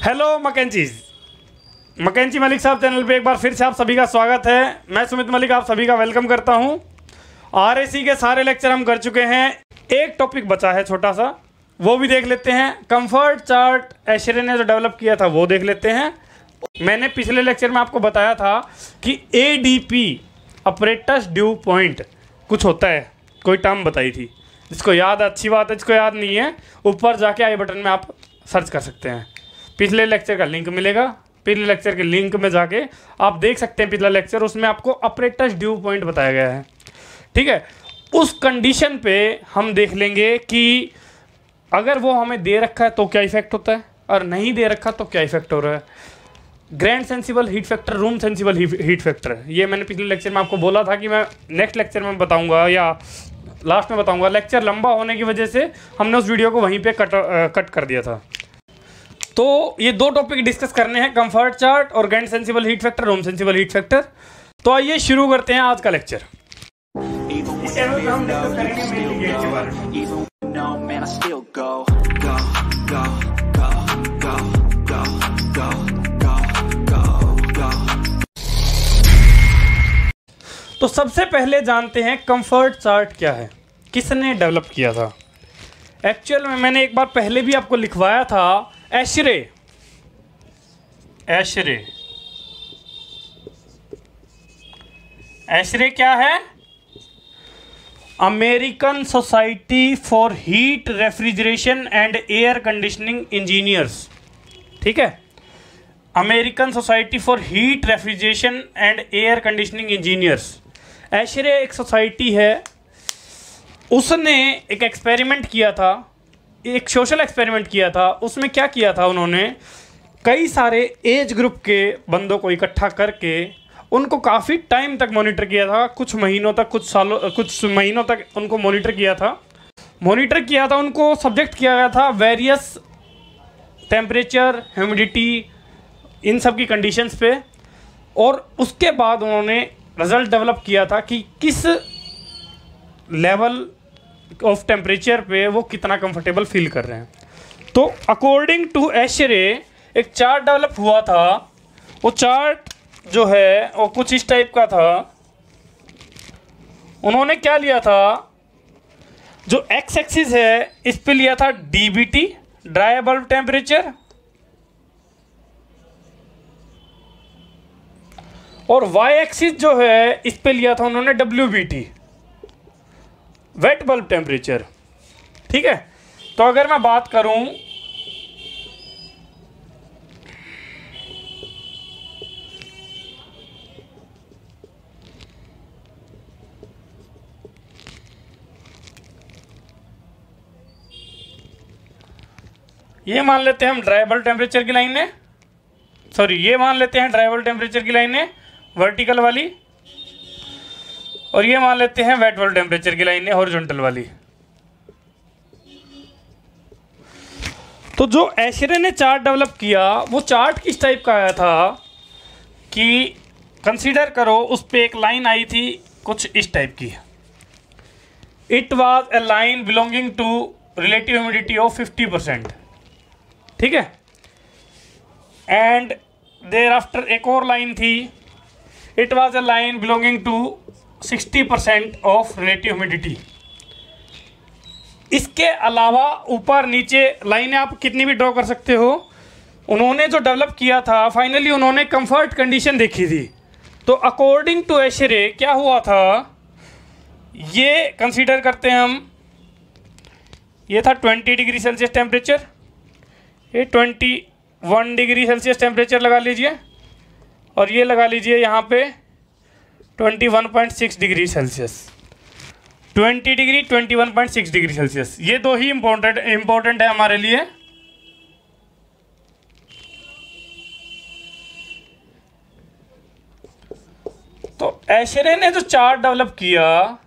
Hello McKenzie Malik साहब channel पे एक बार फिर से आप सभी का स्वागत है। मैं सुमित मलिक आप सभी का वेलकम करता हूं। आरएसी के सारे लेक्चर हम कर चुके हैं, एक टॉपिक बचा है छोटा सा, वो भी देख लेते हैं। कंफर्ट चार्ट एशरे ने जो डेवलप किया था वो देख लेते हैं। मैंने पिछले लेक्चर में आपको बताया था कि ADP अप्रेटस ड्यू पॉइंट कुछ होता है, कोई टर्म बताई थी। जिसको याद, अच्छी बात है, जिसको याद नहीं है ऊपर जाके आई बटन में आप सर्च कर सकते हैं। पिछले लेक्चर का लिंक मिलेगा, पिछले लेक्चर के लिंक में जाके आप देख सकते हैं पिछला लेक्चर, उसमें आपको अप्रेटस ड्यू पॉइंट बताया गया है। ठीक है, उस कंडीशन पे हम देख लेंगे कि अगर वो हमें दे रखा है तो क्या इफेक्ट होता है और नहीं दे रखा तो क्या इफेक्ट हो रहा है। Grand sensible heat factor, room sensible heat factor, ये मैंने पिछले लेक्चर में आपको बोला था कि मैं नेक्स्ट लेक्चर में बताऊंगा या लास्ट में बताऊंगा। लेक्चर लंबा होने की वजह से हमने उस वीडियो को वहीं पे कट कर दिया था। तो ये दो टॉपिक डिस्कस करने हैं, कंफर्ट चार्ट और grand sensible heat factor, room sensible heat factor. तो आइए शुरू करते हैं आज का लेक्चर। इस चैनल पे हम डिस्कस करेंगे मेन गेट के बारे में। तो सबसे पहले जानते हैं कंफर्ट चार्ट क्या है, किसने डेवलप किया था। एक्चुअल में मैंने एक बार पहले भी आपको लिखवाया था, एशरे। एशरे क्या है? American Society for Heat Refrigeration and Air Conditioning Engineers. ठीक है, American Society for Heat Refrigeration and Air Conditioning Engineers. ASHRAE एक सोसाइटी है, उसने एक एक्सपेरिमेंट किया था, एक सोशल एक्सपेरिमेंट किया था। उसमें क्या किया था, उन्होंने कई सारे एज ग्रुप के बंदों को इकट्ठा करके उनको काफ़ी टाइम तक मॉनिटर किया था, कुछ महीनों तक, कुछ महीनों तक उनको मॉनिटर किया था। उनको सब्जेक्ट किया गया था वेरियस टेम्परेचर, ह्यूमिडिटी, इन सब की कंडीशंस पे। और उसके बाद उन्होंने रिजल्ट डेवलप किया था कि किस लेवल ऑफ टेम्परेचर पे वो कितना कंफर्टेबल फील कर रहे हैं। तो अकॉर्डिंग टू एशरे एक चार्ट डेवलप हुआ था। वो चार्ट जो है वो कुछ इस टाइप का था। उन्होंने क्या लिया था, जो एक्स एक्सिस है इस पे लिया था DBT, ड्राई बल्ब टेम्परेचर, और वाई एक्सिस जो है इस पे लिया था उन्होंने WBT, वेट बल्ब टेम्परेचर। ठीक है, तो अगर मैं बात करूं, ये मान लेते हैं हम ड्राई बल्ब टेम्परेचर की लाइन है, ये मान लेते हैं ड्राई बल्ब टेम्परेचर की लाइन है वर्टिकल वाली, और ये मान लेते हैं वेट बल्ब टेम्परेचर की लाइन है हॉरिजॉन्टल वाली। तो जो एशरे ने चार्ट डेवलप किया, वो चार्ट किस टाइप का आया था कि कंसीडर करो उस पे एक लाइन आई थी कुछ इस टाइप की। It was a line belonging to relative humidity of 50%। ठीक है, एंड देयर आफ्टर एक और लाइन थी, it was a line belonging to 60% of relative humidity. इसके अलावा ऊपर नीचे लाइनें आप कितनी भी ड्रॉ कर सकते हो। उन्होंने जो डेवलप किया था, फाइनली उन्होंने कंफर्ट कंडीशन देखी थी। तो अकॉर्डिंग टू एशरे क्या हुआ था, ये कंसीडर करते हैं हम, ये था 20 डिग्री सेल्सियस टेम्परेचर, ये 21 डिग्री सेल्सियस टेम्परेचर लगा लीजिए, और ये लगा लीजिए यहाँ पे 21.6 degree Celsius. 20 degree, 21.6 degree Celsius, ये दो ही इम्पोर्टेंट है हमारे लिए। तो एशरे ने जो चार्ट डेवलप किया,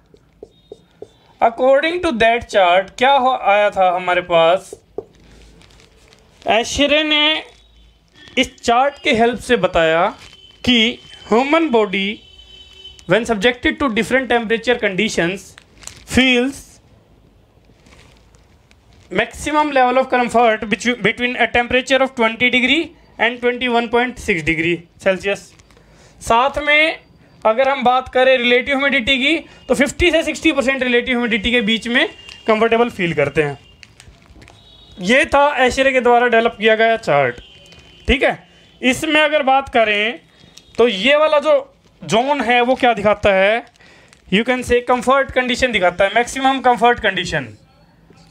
अकॉर्डिंग टू दैट चार्ट क्या आया था हमारे पास, एशरे ने इस चार्ट के हेल्प से बताया कि human body when subjected to different temperature conditions feels maximum level of comfort between a temperature of 20 degree and 21.6 degree Celsius. साथ में अगर हम बात करें रिलेटिव ह्यूमिडिटी की तो 50 से 60% रिलेटिव ह्यूमिडिटी के बीच में कंफर्टेबल फील करते हैं। ये था एशरे के द्वारा डेवलप किया गया चार्ट। ठीक है, इसमें अगर बात करें तो ये वाला जो जोन है वो क्या दिखाता है, यू कैन से कंफर्ट कंडीशन दिखाता है, maximum comfort condition,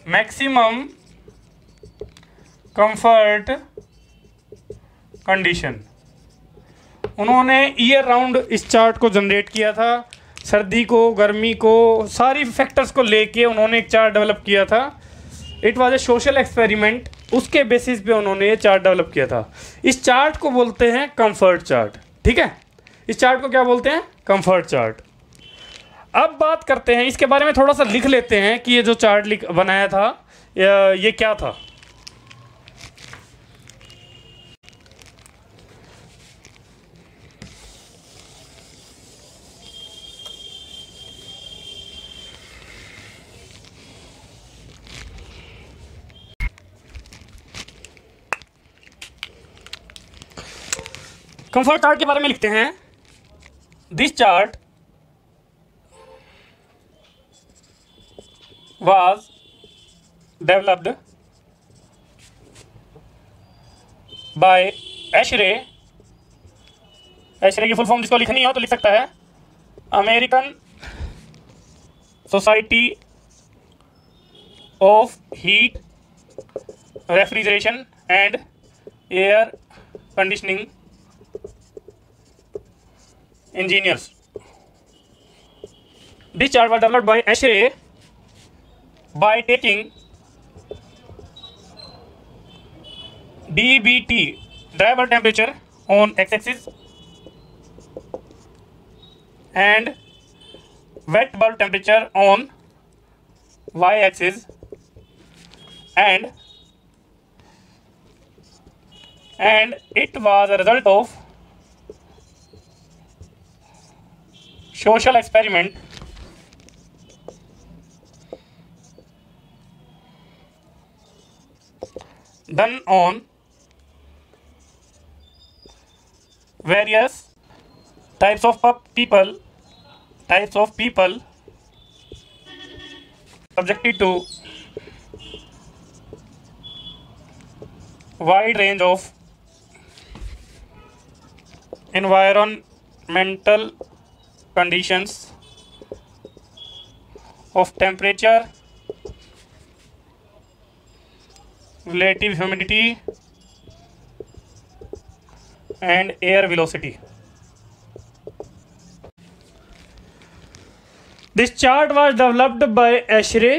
maximum comfort condition. उन्होंने ईयर राउंड इस चार्ट को जनरेट किया था, सर्दी को, गर्मी को, सारी फैक्टर्स को लेके उन्होंने एक चार्ट डेवलप किया था। It was A social experiment, उसके बेसिस पे उन्होंने ये चार्ट डेवलप किया था। इस चार्ट को बोलते हैं कंफर्ट चार्ट। ठीक है, इस चार्ट को क्या बोलते हैं, कंफर्ट चार्ट। अब बात करते हैं इसके बारे में, थोड़ा सा लिख लेते हैं कि ये जो चार्ट बनाया था ये क्या था। कंफर्ट चार्ट के बारे में लिखते हैं, this chart was developed by ASHRAE. ASHRAE की फुल फॉर्म जिसको लिखनी हो तो लिख सकता है American society of heat Refrigeration and Air Conditioning engineers. This chart was developed by ASHRAE by taking DBT, dry bulb temperature on x-axis and wet bulb temperature on y-axis, and it was a result of social experiment done on various types of people subjected to wide range of environmental conditions of temperature, relative humidity and air velocity. This chart was developed by ASHRAE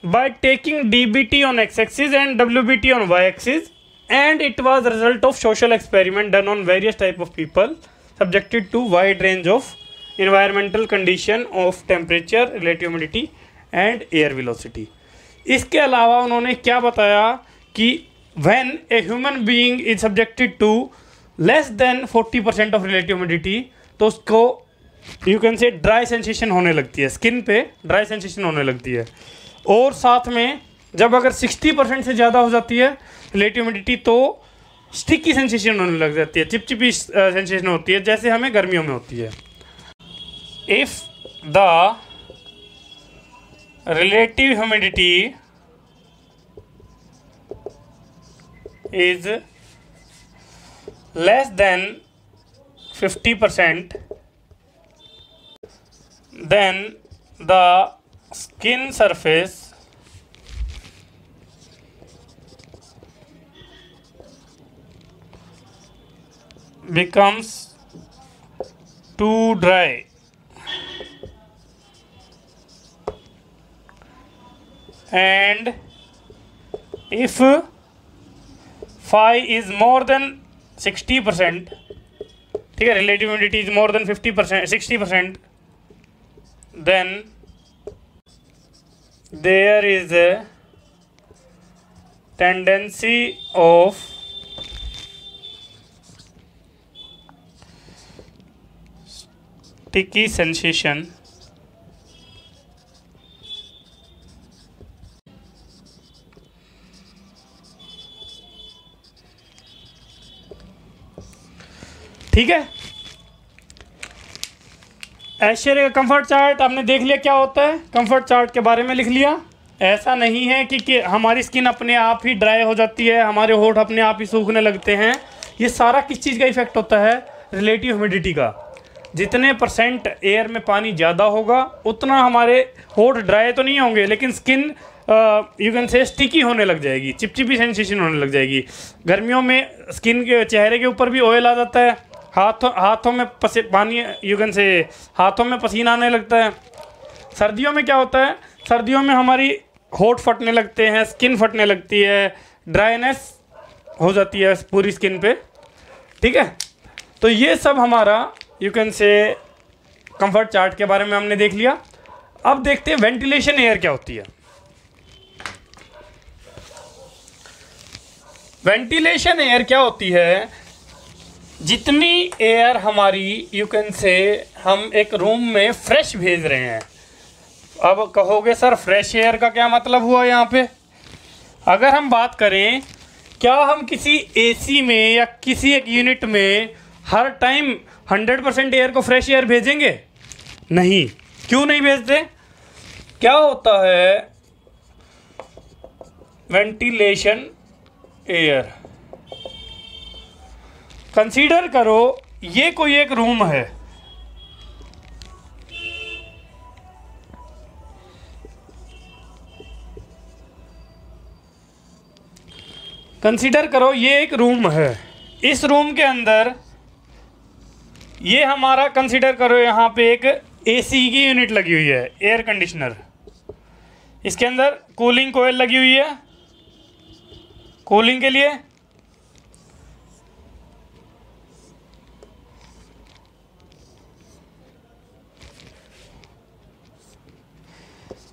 by taking DBT on x-axis and WBT on y-axis, and it was a result of social experiment done on various type of people subjected to wide range of environmental condition of temperature, relative humidity and air velocity. इसके अलावा उन्होंने क्या बताया कि when a human being is subjected to less than 40% of relative humidity तो उसको you can say dry sensation होने लगती है, स्किन पे ड्राई सेंसेशन होने लगती है। और साथ में जब अगर 60% से ज़्यादा हो जाती है रिलेटिव ह्यूमिडिटी तो स्टिकी सेंसेशन होने लग जाती है, चिपचिपी सेंसेशन होती है, जैसे हमें गर्मियों में होती है। If the relative humidity is less than 50%, then the skin surface becomes too dry and if phi is more than 60%, ठीक है, relative humidity is more than 50%, 60%, then there is a tendency of sticky sensation ठीक है। ऐश्वर्य का comfort chart आपने देख लिया क्या होता है, कंफर्ट चार्ट के बारे में लिख लिया। ऐसा नहीं है कि हमारी स्किन अपने आप ही ड्राई हो जाती है, हमारे होठ अपने आप ही सूखने लगते हैं। ये सारा किस चीज़ का इफेक्ट होता है, रिलेटिव ह्यूमिडिटी का। जितने % एयर में पानी ज़्यादा होगा उतना हमारे होठ ड्राई तो नहीं होंगे, लेकिन स्किन यू कैन से स्टिकी होने लग जाएगी, चिपचिपी सेंसेशन होने लग जाएगी। गर्मियों में स्किन के चेहरे के ऊपर भी ऑयल आ जाता है, हाथों में पानी यू कैन से हाथों में पसीना आने लगता है। सर्दियों में क्या होता है, सर्दियों में हमारी होठ फटने लगते हैं, स्किन फटने लगती है, ड्राइनेस हो जाती है पूरी स्किन पे, ठीक है। तो ये सब हमारा यू कैन से कंफर्ट चार्ट के बारे में हमने देख लिया। अब देखते हैं वेंटिलेशन एयर क्या होती है। वेंटिलेशन एयर क्या होती है, जितनी एयर हमारी यू कैन से हम एक रूम में फ्रेश भेज रहे हैं। अब कहोगे सर फ्रेश एयर का क्या मतलब हुआ यहाँ पे। अगर हम बात करें, क्या हम किसी एसी में या किसी एक यूनिट में हर टाइम 100% एयर को फ्रेश एयर भेजेंगे? नहीं। क्यों नहीं भेजते? क्या होता है वेंटिलेशन एयर, कंसीडर करो ये कोई एक रूम है, कंसीडर करो ये एक रूम है। इस रूम के अंदर ये हमारा कंसीडर करो यहाँ पे एक एसी की यूनिट लगी हुई है, एयर कंडीशनर। इसके अंदर कूलिंग कोयल लगी हुई है कूलिंग के लिए।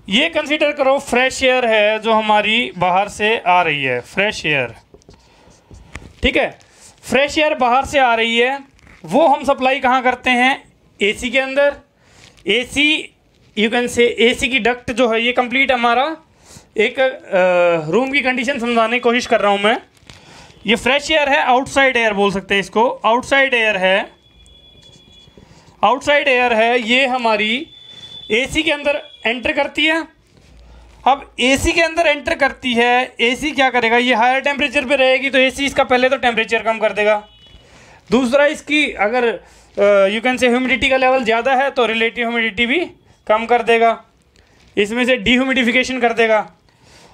ये कंसीडर करो फ्रेश एयर है जो हमारी बाहर से आ रही है, फ्रेश एयर, ठीक है। फ्रेश एयर बाहर से आ रही है, वो हम सप्लाई कहाँ करते हैं, एसी के अंदर। एसी यू कैन से एसी की डक्ट जो है, ये कंप्लीट हमारा एक रूम की कंडीशन समझाने की कोशिश कर रहा हूँ मैं। ये फ्रेश एयर है, आउटसाइड एयर बोल सकते हैं इसको, आउटसाइड एयर है, आउटसाइड एयर है। ये हमारी एसी के अंदर एंटर करती है। अब एसी के अंदर एंटर करती है, एसी क्या करेगा, ये हायर टेम्परेचर पे रहेगी तो एसी इसका पहले तो टेम्परेचर कम कर देगा। दूसरा, इसकी अगर यू कैन से ह्यूमिडिटी का लेवल ज़्यादा है तो रिलेटिव ह्यूमिडिटी भी कम कर देगा, इसमें से डीह्यूमिडिफिकेशन कर देगा।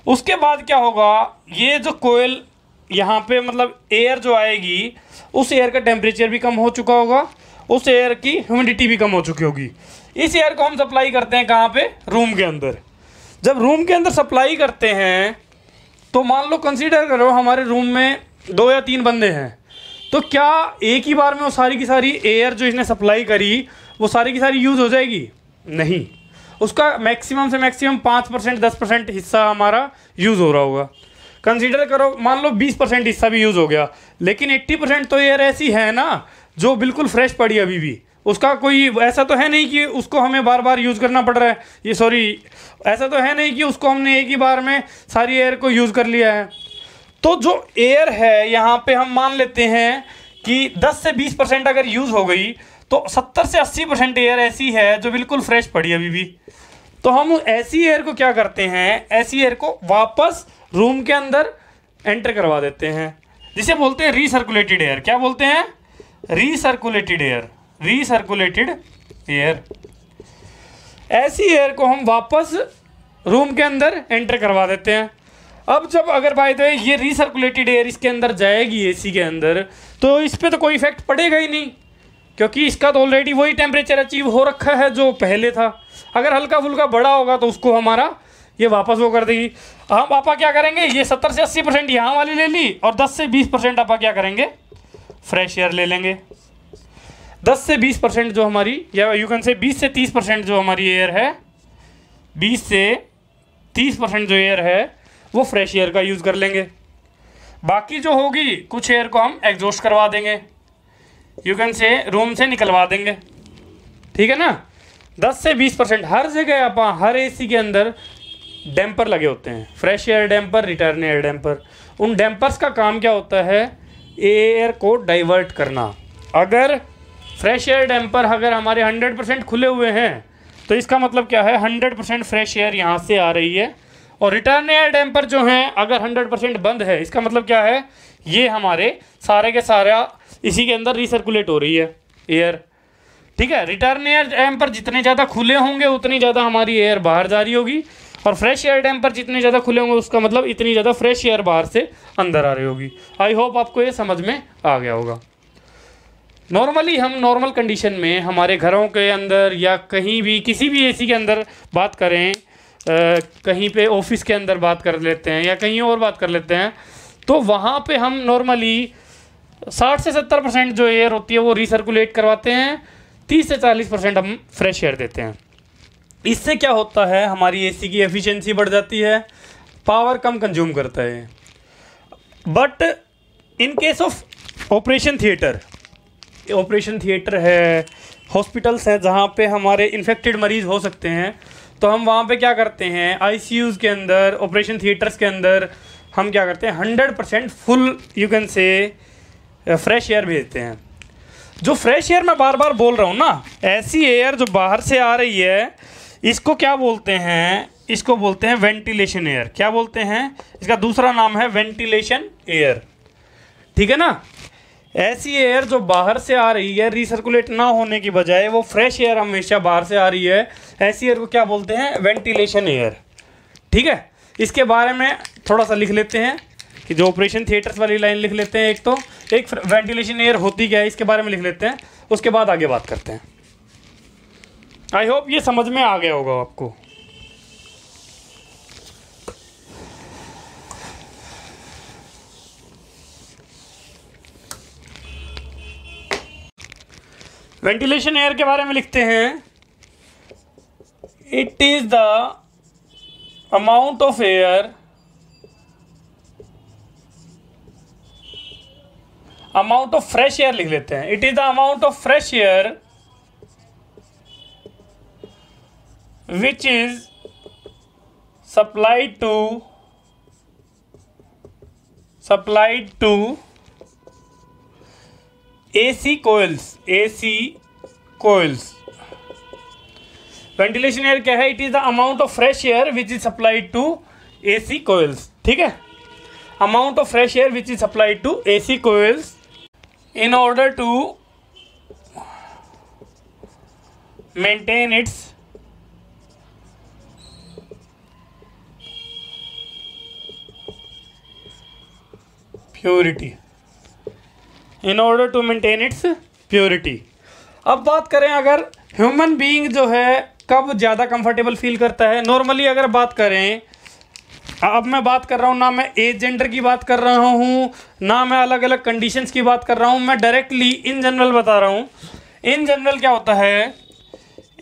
उसके बाद क्या होगा, ये जो कोयल यहाँ पे मतलब एयर जो आएगी, उस एयर का टेम्परेचर भी कम हो चुका होगा, उस एयर की ह्यूमिडिटी भी कम हो चुकी होगी। इस एयर को हम सप्लाई करते हैं कहाँ पे, रूम के अंदर। जब रूम के अंदर सप्लाई करते हैं तो मान लो कंसीडर करो हमारे रूम में 2 या 3 बंदे हैं, तो क्या एक ही बार में वो सारी की सारी एयर जो इसने सप्लाई करी वो सारी की सारी यूज़ हो जाएगी? नहीं, उसका मैक्सिमम से मैक्सिमम 5% 10% हिस्सा हमारा यूज़ हो रहा होगा। कंसीडर करो मान लो 20% हिस्सा भी यूज़ हो गया, लेकिन 80% तो एयर ऐसी है ना जो बिल्कुल फ्रेश पड़ी अभी भी। उसका कोई ऐसा तो है नहीं कि उसको हमें बार बार यूज़ करना पड़ रहा है, ये सॉरी ऐसा तो है नहीं कि उसको हमने एक ही बार में सारी एयर को यूज़ कर लिया है। तो जो एयर है यहाँ पे हम मान लेते हैं कि 10 से 20% अगर यूज़ हो गई तो 70 से 80% एयर ऐसी है जो बिल्कुल फ्रेश पड़ी अभी भी। तो हम ऐसी एयर को क्या करते हैं, ऐसी एयर को वापस रूम के अंदर एंटर करवा देते हैं, जिसे बोलते हैं रीसर्कुलेटेड एयर। क्या बोलते हैं? रीसर्कुलेटेड एयर, रीसर्कुलेटेड एयर। ऐसी एयर को हम वापस रूम के अंदर एंटर करवा देते हैं। अब जब अगर बाय द वे ये रीसर्कुलेटेड एयर इसके अंदर जाएगी एसी के अंदर, तो इस पर तो कोई इफेक्ट पड़ेगा ही नहीं, क्योंकि इसका तो ऑलरेडी वही टेम्परेचर अचीव हो रखा है जो पहले था। अगर हल्का फुल्का बड़ा होगा तो उसको हमारा ये वापस वो कर देगी। हम आपा क्या करेंगे, ये 70 से 80% यहाँ वाली ले ली और 10 से 20% आपा क्या करेंगे, फ्रेश एयर ले लेंगे। 10 से 20% जो हमारी, या यू कैन से 20 से 30% जो हमारी एयर है, 20 से 30% जो एयर है वो फ्रेश एयर का यूज़ कर लेंगे। बाकी जो होगी कुछ एयर को हम एग्जॉस्ट करवा देंगे, यू कैन से रूम से निकलवा देंगे, ठीक है ना। 10 से 20% हर जगह आप हर एसी के अंदर डैम्पर लगे होते हैं, fresh air damper, return air damper. उन डैम्पर्स का काम क्या होता है, एयर को डाइवर्ट करना, अगर फ्रेश एयर डैम्पर अगर हमारे 100% खुले हुए हैं तो इसका मतलब क्या है, 100% फ्रेश एयर यहाँ से आ रही है। और रिटर्न एयर डैम्पर जो हैं अगर 100% बंद है, इसका मतलब क्या है, ये हमारे सारे के सारा इसी के अंदर रिसर्कुलेट हो रही है एयर। ठीक है, रिटर्न एयर डैम्पर जितने ज़्यादा खुले होंगे उतनी ज़्यादा हमारी एयर बाहर जा रही होगी, और फ्रेश एयर डैम्पर जितने ज़्यादा खुले होंगे उसका मतलब इतनी ज़्यादा फ्रेश एयर बाहर से अंदर आ रही होगी। आई होप आपको ये समझ में आ गया होगा। नॉर्मली हम नॉर्मल कंडीशन में हमारे घरों के अंदर या कहीं भी किसी भी एसी के अंदर बात करें, कहीं पे ऑफिस के अंदर बात कर लेते हैं या कहीं और बात कर लेते हैं, तो वहाँ पे हम नॉर्मली 60 से 70% जो एयर होती है वो रिसर्कुलेट करवाते हैं, 30 से 40% हम फ्रेश एयर देते हैं। इससे क्या होता है, हमारी एसी की एफिशिएंसी बढ़ जाती है, पावर कम कंज्यूम करता है। But in case of operation theatre है, हॉस्पिटल्स हैं जहाँ पे हमारे इन्फेक्टेड मरीज़ हो सकते हैं, तो हम वहाँ पे क्या करते हैं, आईसीयूज़ के अंदर, ऑपरेशन थिएटर्स के अंदर हम क्या करते हैं, 100% फुल यू कैन से फ्रेश एयर भेजते हैं। जो फ्रेश एयर मैं बार बार बोल रहा हूँ ना, ऐसी एयर जो बाहर से आ रही है, इसको क्या बोलते हैं, इसको बोलते हैं वेंटिलेशन एयर। क्या बोलते हैं, इसका दूसरा नाम है वेंटिलेशन एयर। ठीक है ना, ऐसी एयर जो बाहर से आ रही है, रिसर्कुलेट ना होने की बजाय वो फ्रेश एयर हमेशा बाहर से आ रही है, ऐसी एयर को क्या बोलते हैं, वेंटिलेशन एयर। ठीक है, इसके बारे में थोड़ा सा लिख लेते हैं कि जो ऑपरेशन थिएटर्स वाली लाइन लिख लेते हैं, एक वेंटिलेशन एयर होती क्या है इसके बारे में लिख लेते हैं, उसके बाद आगे बात करते हैं। आई होप ये समझ में आ गया होगा आपको। वेंटिलेशन एयर के बारे में लिखते हैं, it is the amount of air amount of fresh air लिख लेते हैं, it is the amount of fresh air which is supplied to AC coils। Ventilation air क्या है, it is the amount of fresh air which is supplied to AC coils। ठीक है, amount of fresh air which is supplied to AC coils in order to maintain its purity, in order to maintain it's purity. अब बात करें, अगर human being जो है कब ज़्यादा कंफर्टेबल फील करता है, नॉर्मली अगर बात करें, अब मैं बात कर रहा हूँ ना, मैं एज जेंडर की बात कर रहा हूँ ना, मैं अलग अलग कंडीशंस की बात कर रहा हूँ, मैं डायरेक्टली इन जनरल बता रहा हूँ। इन जनरल क्या होता है,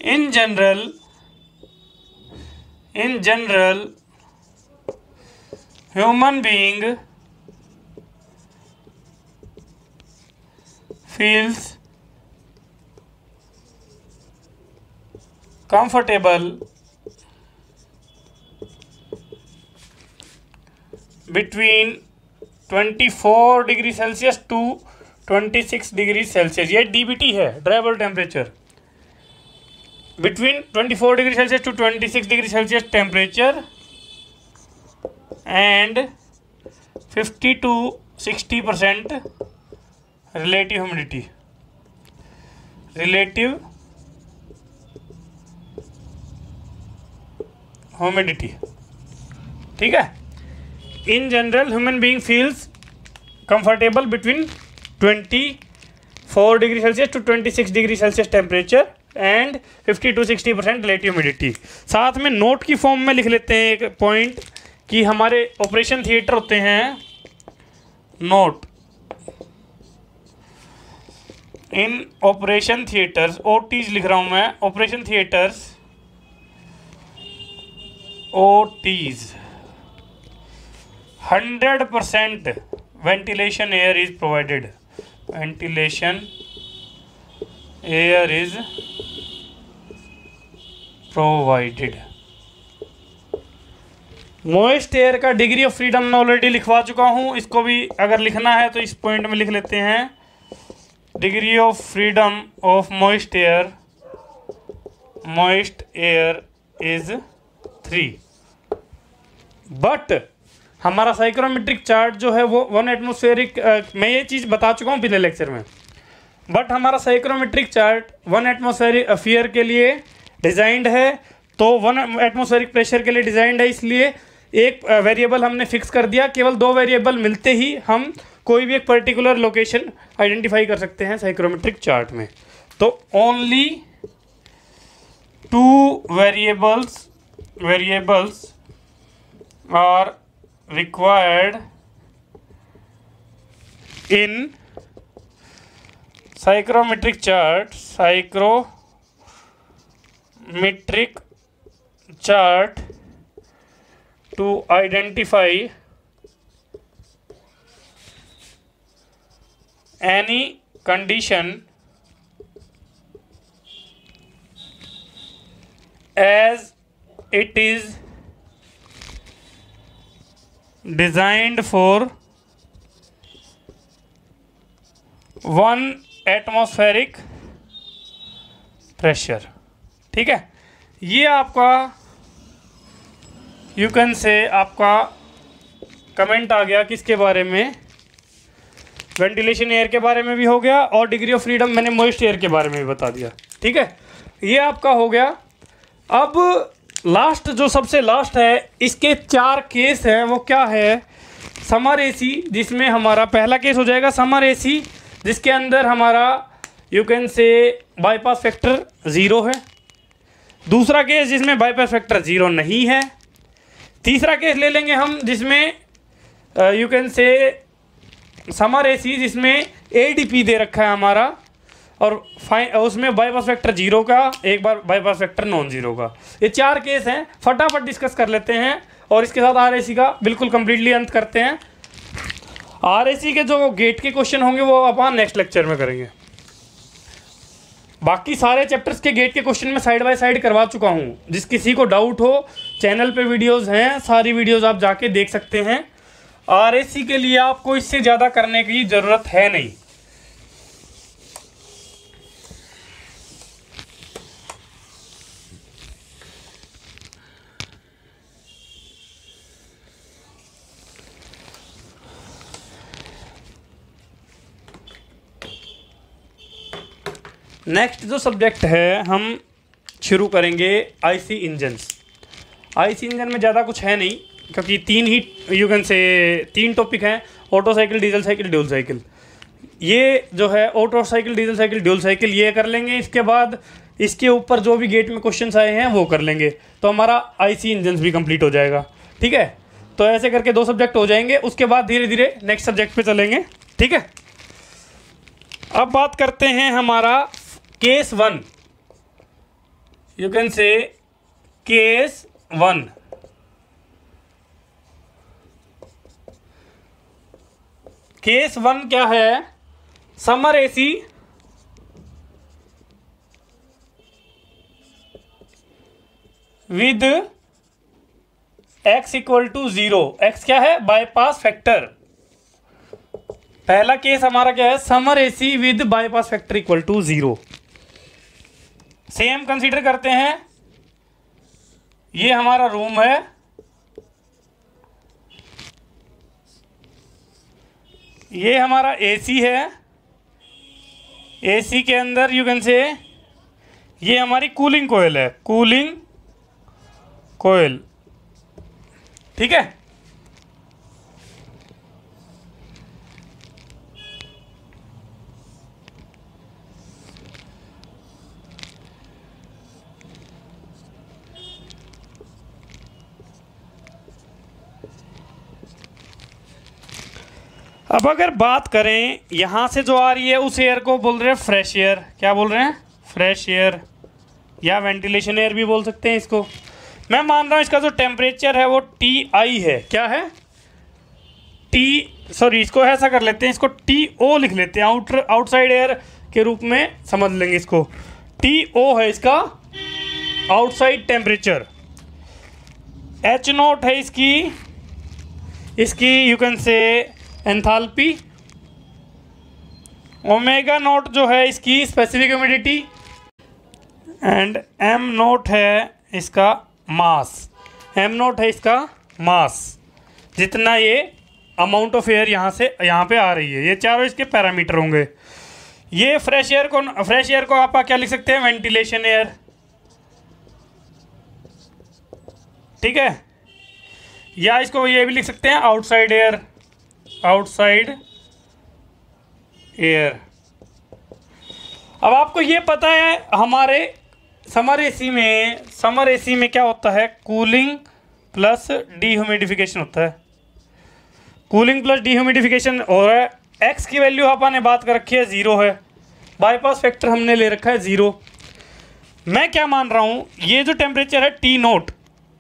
in general human being feels comfortable between 24 degree Celsius to 26 degree Celsius. ये DBT है, dry bulb temperature. Between 24 degree Celsius to 26 degree Celsius temperature and 50 to 60% relative humidity. ठीक है, in general human being feels comfortable between 24 degree Celsius to 26 degree Celsius temperature and 50 to 60% relative humidity. साथ में note की form में लिख लेते हैं एक पॉइंट कि हमारे ऑपरेशन थिएटर होते हैं, नोट इन ऑपरेशन थिएटर्स, OTs लिख रहा हूं मैं, operation theatres OTs 100% ventilation air is provided, ventilation air is provided. Moist air का डिग्री ऑफ फ्रीडम मैं ऑलरेडी लिखवा चुका हूं, इसको भी अगर लिखना है तो इस पॉइंट में लिख लेते हैं, degree of freedom of moist air is 3। But हमारा साइक्रोमेट्रिक चार्ट जो है वो 1 एटमॉस्फेरिक, मैं ये चीज़ बता चुका हूँ पिछले लेक्चर में, बट हमारा साइक्रोमेट्रिक चार्ट 1 एटमॉस्फेयर के लिए डिज़ाइंड है, तो 1 एटमॉस्फेरिक प्रेशर के लिए डिज़ाइंड है, इसलिए एक वेरिएबल हमने फिक्स कर दिया। केवल 2 वेरिएबल मिलते ही हम कोई भी एक पर्टिकुलर लोकेशन आइडेंटिफाई कर सकते हैं साइक्रोमेट्रिक चार्ट में। तो only 2 variables are required in psychrometric chart to identify any condition as it is designed for 1 atmospheric pressure. ठीक है, ये आपका यू कैन से आपका कमेंट आ गया किसके बारे में, वेंटिलेशन एयर के बारे में भी हो गया, और डिग्री ऑफ फ्रीडम मैंने मॉइस्ट एयर के बारे में भी बता दिया। ठीक है, ये आपका हो गया। अब लास्ट, जो सबसे लास्ट है, इसके 4 केस हैं। वो क्या है? समर एसी, जिसमें हमारा पहला केस हो जाएगा समर एसी, जिसके अंदर हमारा यू कैन से बाईपास फैक्टर 0 है। दूसरा केस जिसमें बाईपास फैक्टर 0 नहीं है। तीसरा केस ले लेंगे हम जिसमें यू कैन से समर एसी, जिसमें एडीपी दे रखा है हमारा, और उसमें बाईपास फैक्टर 0 का, एक बार बाईपास फैक्टर नॉन 0 का। ये 4 केस हैं, फटाफट डिस्कस कर लेते हैं और इसके साथ आरएसी का बिल्कुल कंप्लीटली अंत करते हैं। आरएसी के जो गेट के क्वेश्चन होंगे वो अपन नेक्स्ट लेक्चर में करेंगे। बाकी सारे चैप्टर्स के गेट के क्वेश्चन में साइड बाय साइड करवा चुका हूँ। जिस किसी को डाउट हो, चैनल पे वीडियोस हैं, सारी वीडियोस आप जाके देख सकते हैं। आरएसी के लिए आपको इससे ज़्यादा करने की ज़रूरत है नहीं। नेक्स्ट जो सब्जेक्ट है हम शुरू करेंगे आईसी इंजन्स। आईसी इंजन में ज़्यादा कुछ है नहीं, क्योंकि 3 टॉपिक हैं, auto cycle, diesel cycle, dual cycle. ये जो है auto cycle, diesel cycle, dual cycle, ये कर लेंगे। इसके बाद इसके ऊपर जो भी गेट में क्वेश्चंस आए हैं वो कर लेंगे, तो हमारा आईसी इंजन्स भी कंप्लीट हो जाएगा। ठीक है, तो ऐसे करके 2 सब्जेक्ट हो जाएंगे। उसके बाद धीरे धीरे नेक्स्ट सब्जेक्ट पे चलेंगे। ठीक है, अब बात करते हैं हमारा case 1, you can say case 1। Case 1 क्या है? Summer AC with x equal to 0। x क्या है? Bypass factor. पहला केस हमारा क्या है? Summer AC with bypass factor equal to 0। Same consider करते हैं, ये हमारा रूम है, ये हमारा एसी है, एसी के अंदर यू कैन से ये हमारी कूलिंग कोयल है, कूलिंग कोयल। ठीक है, अब अगर बात करें यहाँ से जो आ रही है उस एयर को बोल रहे हैं फ्रेश एयर। क्या बोल रहे हैं? फ्रेश एयर, या वेंटिलेशन एयर भी बोल सकते हैं इसको। मैं मान रहा हूँ इसका जो टेम्परेचर है वो TI है। क्या है? इसको ऐसा कर लेते हैं, इसको TO लिख लेते हैं, आउटसाइड एयर के रूप में समझ लेंगे इसको। TO है इसका आउटसाइड टेम्परेचर। H0 है इसकी यू कैन से एंथैल्पी, ओमेगा नॉट जो है इसकी specific humidity and am not है इसका मास। एम नॉट है इसका मास, जितना ये अमाउंट ऑफ एयर यहाँ से यहाँ पे आ रही है। ये चारों इसके पैरामीटर होंगे। ये फ्रेश एयर को आप क्या लिख सकते हैं, वेंटिलेशन एयर, ठीक है। या इसको ये भी लिख सकते हैं आउटसाइड एयर, आउटसाइड एयर। अब आपको ये पता है हमारे समर एसी में क्या होता है, कूलिंग प्लस डीह्यूमिडिफिकेशन होता है। कूलिंग प्लस डीह्यूमिडिफिकेशन हो रहा है। एक्स की वैल्यू अपन ने बात कर रखी है 0 है, बाईपास फैक्टर हमने ले रखा है 0। मैं क्या मान रहा हूँ, ये जो टेम्परेचर है टी नोट,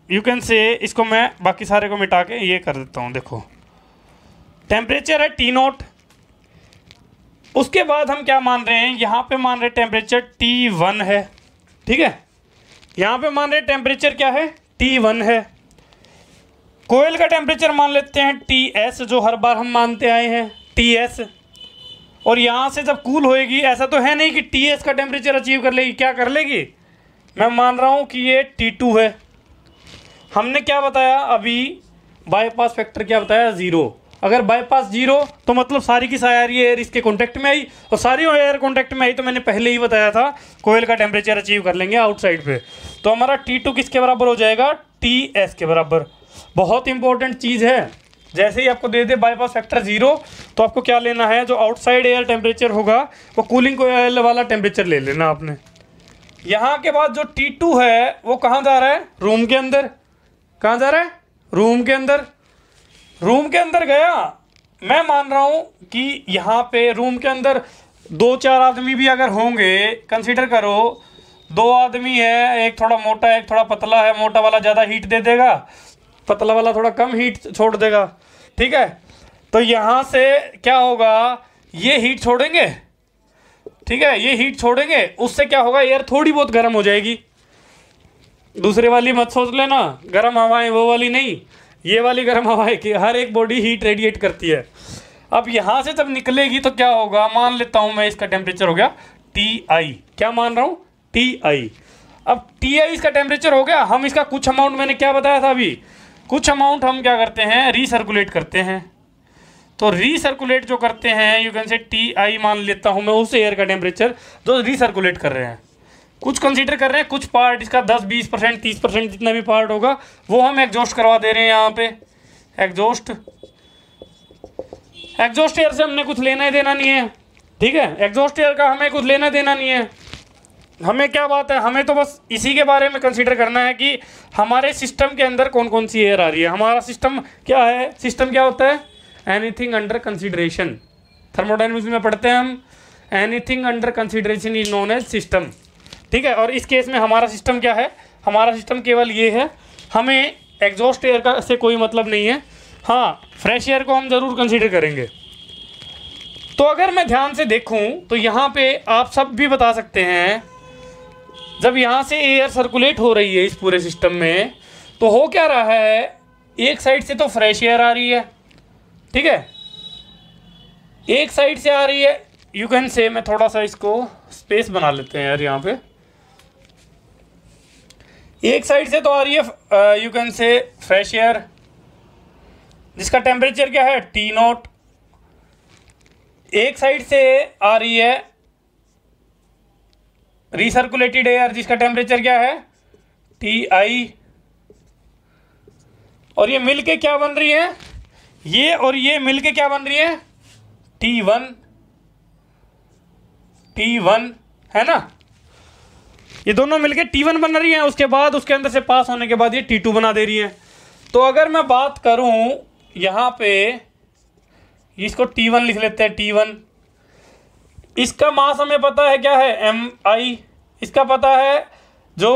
यू कैन से, इसको मैं बाकी सारे को मिटा के ये कर देता हूँ। देखो टेम्परेचर है टी नोट। उसके बाद हम क्या मान रहे हैं, यहाँ पे मान रहे टेम्परेचर T1 है, ठीक है। यहाँ पे मान रहे टेम्परेचर क्या है, T1 है। कोयल का टेम्परेचर मान लेते हैं TS, जो हर बार हम मानते आए हैं TS। और यहाँ से जब कूल होएगी, ऐसा तो है नहीं कि TS का टेम्परेचर अचीव कर लेगी, क्या कर लेगी, मैं मान रहा हूँ कि ये T2 है। हमने क्या बताया अभी, बाईपास फैक्टर क्या बताया, 0। अगर बाईपास 0 तो मतलब सारी की सारी एयर इसके कांटेक्ट में आई, और सारी एयर कांटेक्ट में आई तो मैंने पहले ही बताया था कोयल का टेम्परेचर अचीव कर लेंगे आउटसाइड पे। तो हमारा T2 किसके बराबर हो जाएगा, TS के बराबर। बहुत इंपॉर्टेंट चीज़ है, जैसे ही आपको दे दे बाईपास फैक्टर 0 तो आपको क्या लेना है, जो आउटसाइड एयर टेम्परेचर होगा वो कूलिंग कोयल वाला टेम्परेचर ले लेना आपने। यहाँ के बाद जो T2 है वो कहाँ जा रहा है, रूम के अंदर। कहाँ जा रहा है, रूम के अंदर। रूम के अंदर गया, मैं मान रहा हूँ कि यहाँ पे रूम के अंदर 2-4 आदमी भी अगर होंगे, कंसीडर करो 2 आदमी है, एक थोड़ा मोटा है, एक थोड़ा पतला है। मोटा वाला ज़्यादा हीट दे देगा, पतला वाला थोड़ा कम हीट छोड़ देगा, ठीक है। तो यहाँ से क्या होगा, ये हीट छोड़ेंगे, ठीक है, ये हीट छोड़ेंगे, उससे क्या होगा, एयर थोड़ी बहुत गर्म हो जाएगी। दूसरे वाली मत सोच लेना, गर्म हवाएं वो वाली नहीं, ये वाली गर्म हवाएं की हर एक बॉडी हीट रेडिएट करती है। अब यहाँ से जब निकलेगी तो क्या होगा, मान लेता हूँ मैं इसका टेम्परेचर हो गया TI। क्या मान रहा हूँ, TI। अब TI इसका टेम्परेचर हो गया। हम इसका कुछ अमाउंट, मैंने क्या बताया था अभी, कुछ अमाउंट हम क्या करते हैं, रीसर्कुलेट करते हैं। तो रीसर्कुलेट जो करते हैं, यू कैन से TI मान लेता हूँ मैं उस एयर का टेम्परेचर जो रीसर्कुलेट कर रहे हैं। कुछ कंसीडर कर रहे हैं, कुछ पार्ट इसका 10-20% 30% जितना भी पार्ट होगा वो हम एग्जॉस्ट करवा दे रहे हैं यहाँ पे। एग्जॉस्ट एयर से हमने कुछ लेना ही देना नहीं है, ठीक है। एग्जॉस्ट एयर का हमें कुछ लेना देना नहीं है। हमें क्या बात है, हमें तो बस इसी के बारे में कंसीडर करना है कि हमारे सिस्टम के अंदर कौन कौन सी एयर आ रही है। हमारा सिस्टम क्या है, सिस्टम क्या होता है, एनीथिंग अंडर कंसीडरेशन। थर्मोडायनेमिक्स में पढ़ते हैं हम, anything under consideration is known as system, ठीक है। और इस केस में हमारा सिस्टम क्या है, हमारा सिस्टम केवल ये है, हमें एग्जॉस्ट एयर का से कोई मतलब नहीं है। हाँ, फ्रेश एयर को हम ज़रूर कंसीडर करेंगे। तो अगर मैं ध्यान से देखूं तो यहाँ पे आप सब भी बता सकते हैं, जब यहाँ से एयर सर्कुलेट हो रही है इस पूरे सिस्टम में, तो हो क्या रहा है, एक साइड से तो फ्रेश एयर आ रही है, ठीक है, एक साइड से आ रही है, यू कैन से, मैं थोड़ा सा इसको स्पेस बना लेते हैं यार यहाँ पे। एक साइड से तो आ रही है यू कैन से फ्रेश एयर, जिसका टेम्परेचर क्या है, T0। एक साइड से आ रही है रिसर्कुलेटेड एयर, जिसका टेम्परेचर क्या है, TI। और ये मिलके क्या बन रही है, ये और ये मिलके क्या बन रही है, T1 है ना। ये दोनों मिलके T1 बन रही हैं। उसके बाद उसके अंदर से पास होने के बाद ये T2 बना दे रही है। तो अगर मैं बात करूं यहाँ पे, इसको T1 लिख लेते हैं, T1। इसका मास हमें पता है क्या है, MI। इसका पता है जो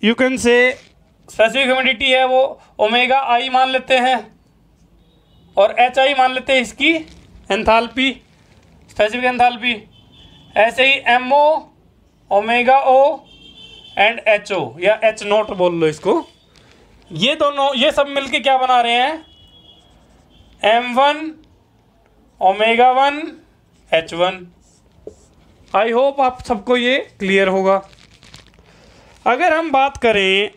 यू कैन से स्पेसिफिक ह्यूमिडिटी है वो ओमेगा I मान लेते हैं, और HI मान लेते हैं इसकी एंथैल्पी, स्पेसिफिक एंथैल्पी। ऐसे ही MO, omega O and HO या H0 बोल लो इसको। ये दोनों, ये सब मिलके क्या बना रहे हैं, M1 omega 1 H1। I hope आप सबको ये क्लियर होगा। अगर हम बात करें,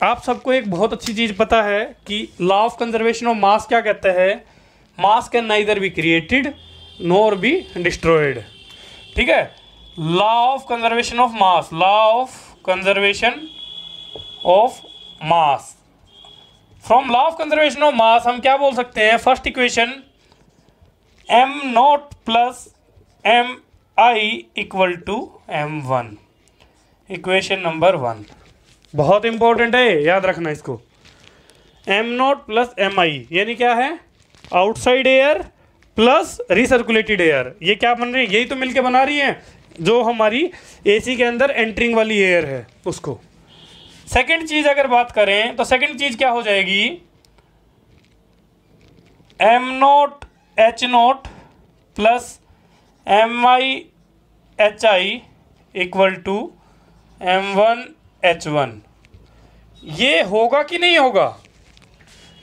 आप सबको एक बहुत अच्छी चीज़ पता है कि law of conservation of mass क्या कहता है, mass can neither be created nor be destroyed. ठीक है, law of conservation of mass, law of conservation of mass, from law of conservation of mass हम क्या बोल सकते हैं, first equation m0 plus mi equal to m1, equation number 1 बहुत important है, याद रखना इसको। m0 प्लस mi यानी क्या है, आउटसाइड एयर प्लस रिसर्कुलेटेड एयर, ये क्या बन रही है, यही तो मिलके बना रही है जो हमारी एसी के अंदर एंटरिंग वाली एयर है उसको। सेकंड चीज अगर बात करें तो सेकंड चीज क्या हो जाएगी, m0 h0 plus mi hi equal to m1 h1। ये होगा कि नहीं होगा,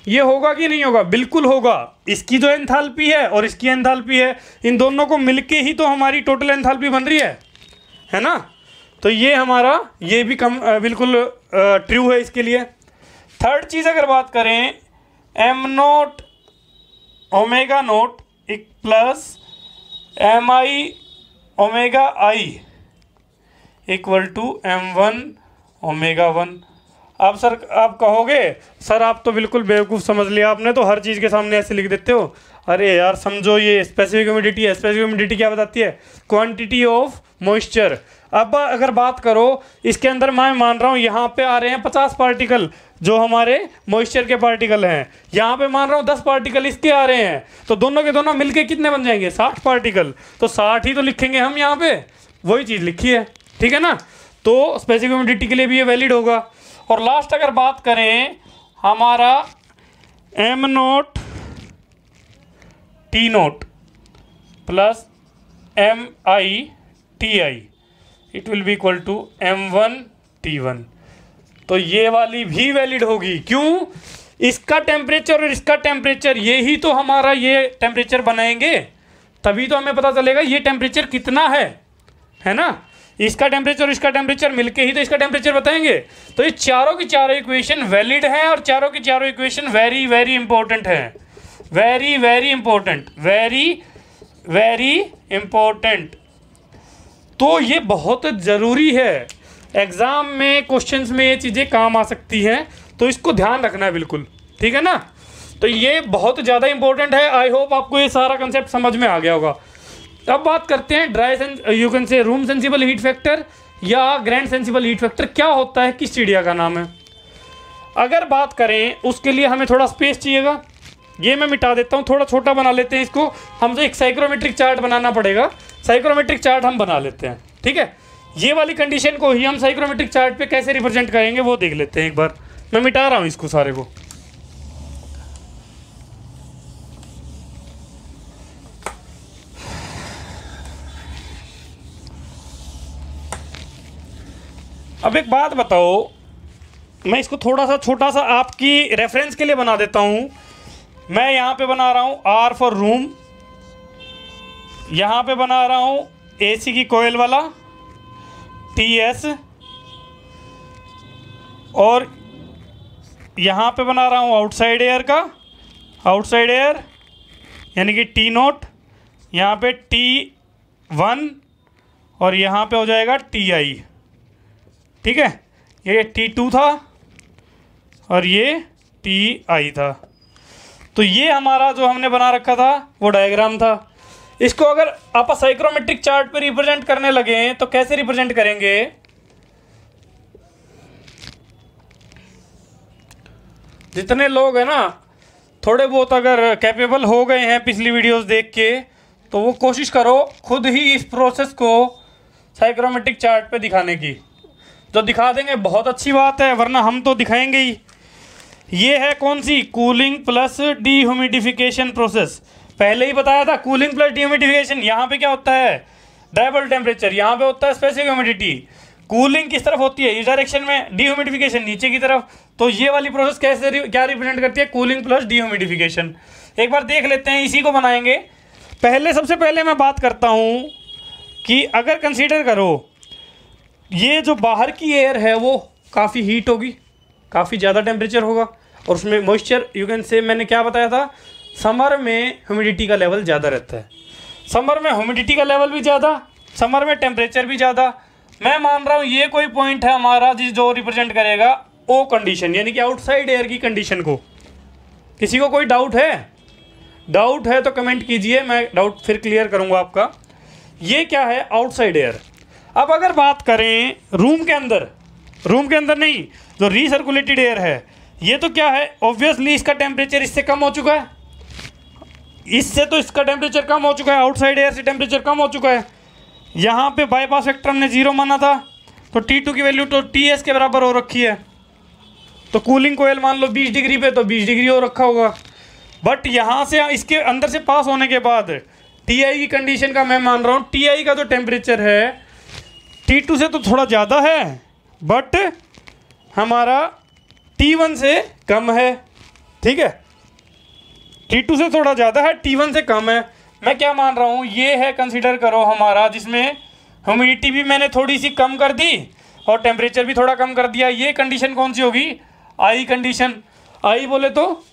ये होगा कि नहीं होगा, बिल्कुल होगा। इसकी जो एंथैल्पी है और इसकी एंथैल्पी है, इन दोनों को मिलके ही तो हमारी टोटल एंथैल्पी बन रही है ना। तो ये हमारा ये भी बिल्कुल ट्रू है इसके लिए। थर्ड चीज़ अगर बात करें, m0 omega nought plus mi omega i equal to m1 omega 1। अब सर आप कहोगे सर आप तो बिल्कुल बेवकूफ़ समझ लिया आपने, तो हर चीज़ के सामने ऐसे लिख देते हो। अरे यार समझो, ये स्पेसिफिक ह्यूमिडिटी है। स्पेसिफिक ह्यूमिडिटी क्या बताती है, क्वांटिटी ऑफ मॉइस्चर। अब अगर बात करो इसके अंदर, मैं मान रहा हूँ यहाँ पे आ रहे हैं 50 पार्टिकल जो हमारे मॉइस्चर के पार्टिकल हैं, यहाँ पे मान रहा हूँ 10 पार्टिकल इसके आ रहे हैं, तो दोनों के दोनों मिलके कितने बन जाएंगे, 60 पार्टिकल। तो 60 ही तो लिखेंगे हम यहाँ पे, वही चीज़ लिखी है, ठीक है ना। तो स्पेसिफिक ह्यूमिडिटी के लिए भी ये वैलिड होगा। और लास्ट अगर बात करें हमारा m0 t0 plus mi ti it will be equal to m1 t1, तो ये वाली भी वैलिड होगी। क्यों, इसका टेम्परेचर और इसका टेम्परेचर, ये ही तो हमारा ये टेम्परेचर बनाएंगे, तभी तो हमें पता चलेगा ये टेम्परेचर कितना है ना। इसका टेम्परेचर और इसका टेम्परेचर मिलके ही तो इसका टेम्परेचर बताएंगे। तो ये चारों की चारों इक्वेशन वैलिड हैं और चारों की चारों इक्वेशन वेरी वेरी इंपॉर्टेंट है, very very important, very very important. तो ये बहुत ज़रूरी है, एग्ज़ाम में क्वेश्चंस में ये चीज़ें काम आ सकती हैं, तो इसको ध्यान रखना है बिल्कुल, ठीक है ना। तो ये बहुत ज़्यादा इंपॉर्टेंट है। आई होप आपको ये सारा कंसेप्ट समझ में आ गया होगा। अब बात करते हैं ड्राई यू कैन से रूम सेंसिबल हीट फैक्टर या ग्रैंड सेंसिबल हीट फैक्टर क्या होता है, किस चिड़िया का नाम है। अगर बात करें उसके लिए हमें थोड़ा स्पेस चाहिएगा, ये मैं मिटा देता हूँ, थोड़ा छोटा बना लेते हैं इसको। हमसे एक साइक्रोमेट्रिक चार्ट बनाना पड़ेगा, साइक्रोमेट्रिक चार्ट हम बना लेते हैं, ठीक है। ये वाली कंडीशन को ही हम साइक्रोमेट्रिक चार्ट पे कैसे रिप्रेजेंट करेंगे वो देख लेते हैं एक बार। मैं मिटा रहा हूँ इसको सारे को। अब एक बात बताओ, मैं इसको थोड़ा सा छोटा सा आपकी रेफरेंस के लिए बना देता हूँ। मैं यहाँ पे बना रहा हूँ R फॉर रूम, यहाँ पे बना रहा हूँ AC की कोयल वाला TS, और यहाँ पे बना रहा हूँ आउटसाइड एयर का, आउटसाइड एयर यानी कि T0, यहाँ पे T1 और यहाँ पे हो जाएगा TI, ठीक है। ये T2 था और ये TI था। तो ये हमारा जो हमने बना रखा था वो डायग्राम था। इसको अगर आप साइक्रोमेट्रिक चार्ट पे रिप्रेजेंट करने लगे तो कैसे रिप्रेजेंट करेंगे, जितने लोग हैं ना थोड़े बहुत अगर कैपेबल हो गए हैं पिछली वीडियोस देख के, तो वो कोशिश करो खुद ही इस प्रोसेस को साइक्रोमेट्रिक चार्ट पे दिखाने की। जो दिखा देंगे बहुत अच्छी बात है, वरना हम तो दिखाएंगे ही। ये है कौन सी, कूलिंग प्लस डीह्यूमिडिफिकेशन प्रोसेस। पहले ही बताया था कूलिंग प्लस डीह्यूमिडिफिकेशन। यहाँ पे क्या होता है, ड्राइबल टेम्परेचर, यहाँ पे होता है स्पेसिफिक ह्यूमिडिटी। कूलिंग किस तरफ होती है, इस डायरेक्शन में, डीह्यूमिडिफिकेशन नीचे की तरफ। तो ये वाली प्रोसेस कैसे क्या रिप्रेजेंट करती है, कूलिंग प्लस डीह्यूमिडिफिकेशन। एक बार देख लेते हैं, इसी को बनाएंगे। पहले सबसे पहले मैं बात करता हूँ कि अगर कंसीडर करो ये जो बाहर की एयर है वो काफ़ी हीट होगी, काफ़ी ज़्यादा टेम्परेचर होगा, और उसमें मॉइस्चर यू कैन से, मैंने क्या बताया था, समर में ह्यूमिडिटी का लेवल ज़्यादा रहता है, समर में ह्यूमिडिटी का लेवल भी ज़्यादा, समर में टेम्परेचर भी ज़्यादा। मैं मान रहा हूँ ये कोई पॉइंट है हमारा जो रिप्रेजेंट करेगा ओ कंडीशन, यानी कि आउटसाइड एयर की कंडीशन को। किसी को कोई डाउट है? डाउट है तो कमेंट कीजिए, मैं डाउट फिर क्लियर करूँगा आपका। ये क्या है? Outside air. अब अगर बात करें रूम के अंदर नहीं, जो रीसर्कुलेटेड एयर है, ये तो क्या है, ऑब्वियसली इसका टेम्परेचर इससे कम हो चुका है, इससे तो इसका टेम्परेचर कम हो चुका है, आउटसाइड एयर से टेम्परेचर कम हो चुका है। यहाँ पे बाईपास फैक्टर हमने 0 माना था, तो T2 की वैल्यू तो TS के बराबर हो रखी है, तो कूलिंग कोयल मान लो 20 डिग्री पे, तो 20 डिग्री हो रखा होगा। बट यहाँ से इसके अंदर से पास होने के बाद TI की कंडीशन का मैं मान रहा हूँ, TI का जो टेम्परेचर है T2 से तो थोड़ा ज़्यादा है, बट हमारा T1 से कम है, ठीक है, T2 से थोड़ा ज़्यादा है, T1 से कम है। मैं क्या मान रहा हूँ, ये है, कंसीडर करो हमारा, जिसमें ह्यूमिडिटी भी मैंने थोड़ी सी कम कर दी और टेम्परेचर भी थोड़ा कम कर दिया। ये कंडीशन कौन सी होगी? आई कंडीशन। आई बोले तो